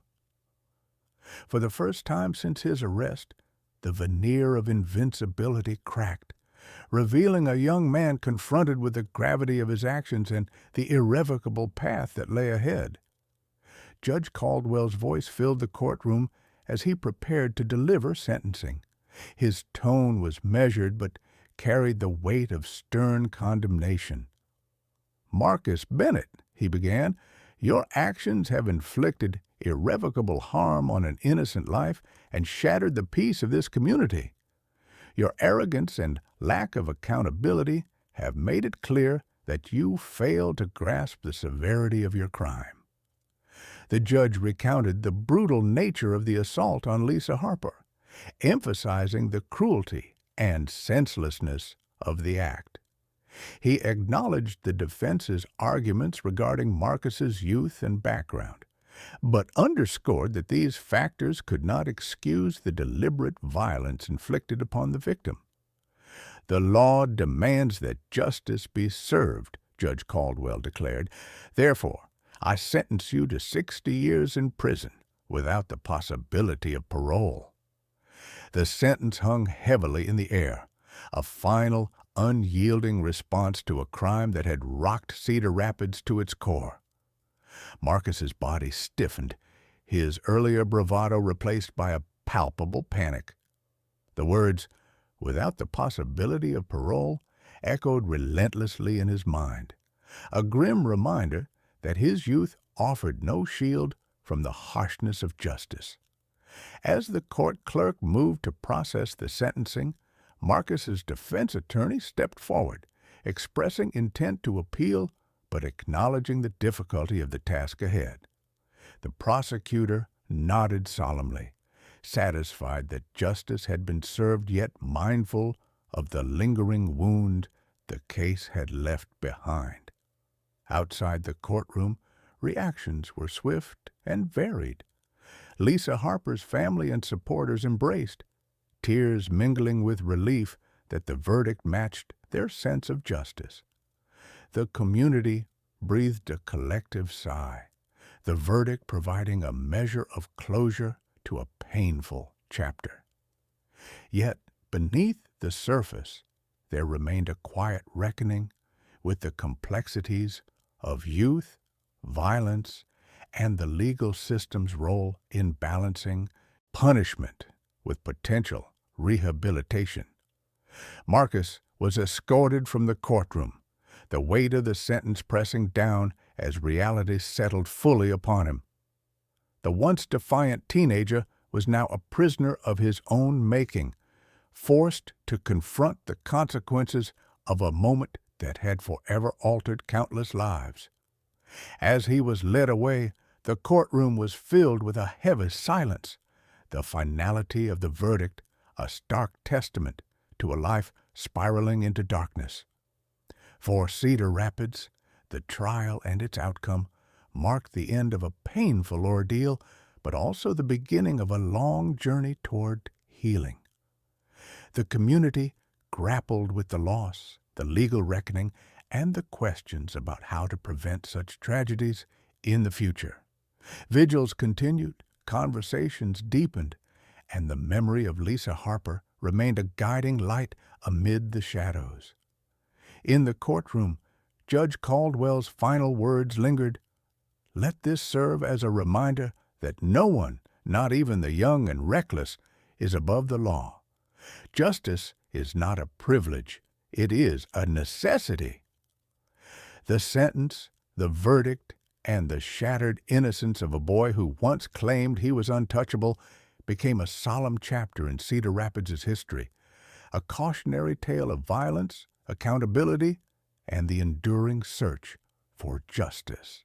For the first time since his arrest, the veneer of invincibility cracked, revealing a young man confronted with the gravity of his actions and the irrevocable path that lay ahead. Judge Caldwell's voice filled the courtroom as he prepared to deliver sentencing. His tone was measured but carried the weight of stern condemnation. "Marcus Bennett," he began, "your actions have inflicted irrevocable harm on an innocent life and shattered the peace of this community. Your arrogance and lack of accountability have made it clear that you failed to grasp the severity of your crime." The judge recounted the brutal nature of the assault on Lisa Harper, emphasizing the cruelty and senselessness of the act. He acknowledged the defense's arguments regarding Marcus's youth and background, but underscored that these factors could not excuse the deliberate violence inflicted upon the victim. "The law demands that justice be served," Judge Caldwell declared. "Therefore, I sentence you to 60 years in prison without the possibility of parole." The sentence hung heavily in the air, a final, unyielding response to a crime that had rocked Cedar Rapids to its core. Marcus's body stiffened, his earlier bravado replaced by a palpable panic. The words, "without the possibility of parole," echoed relentlessly in his mind, a grim reminder that his youth offered no shield from the harshness of justice. As the court clerk moved to process the sentencing, Marcus's defense attorney stepped forward, expressing intent to appeal but acknowledging the difficulty of the task ahead. The prosecutor nodded solemnly, satisfied that justice had been served yet mindful of the lingering wound the case had left behind. Outside the courtroom, reactions were swift and varied. Lisa Harper's family and supporters embraced, tears mingling with relief that the verdict matched their sense of justice. The community breathed a collective sigh, the verdict providing a measure of closure to a painful chapter. Yet, beneath the surface, there remained a quiet reckoning with the complexities of youth, violence, and the legal system's role in balancing punishment with potential rehabilitation. Marcus was escorted from the courtroom, the weight of the sentence pressing down as reality settled fully upon him. The once defiant teenager was now a prisoner of his own making, forced to confront the consequences of a moment that had forever altered countless lives. As he was led away, the courtroom was filled with a heavy silence, the finality of the verdict a stark testament to a life spiraling into darkness. For Cedar Rapids, the trial and its outcome marked the end of a painful ordeal, but also the beginning of a long journey toward healing. The community grappled with the loss, the legal reckoning, and the questions about how to prevent such tragedies in the future. Vigils continued, conversations deepened, and the memory of Lisa Harper remained a guiding light amid the shadows. In the courtroom, Judge Caldwell's final words lingered, "Let this serve as a reminder that no one, not even the young and reckless, is above the law. Justice is not a privilege, it is a necessity." The sentence, the verdict, and the shattered innocence of a boy who once claimed he was untouchable became a solemn chapter in Cedar Rapids' history, a cautionary tale of violence, accountability, and the enduring search for justice.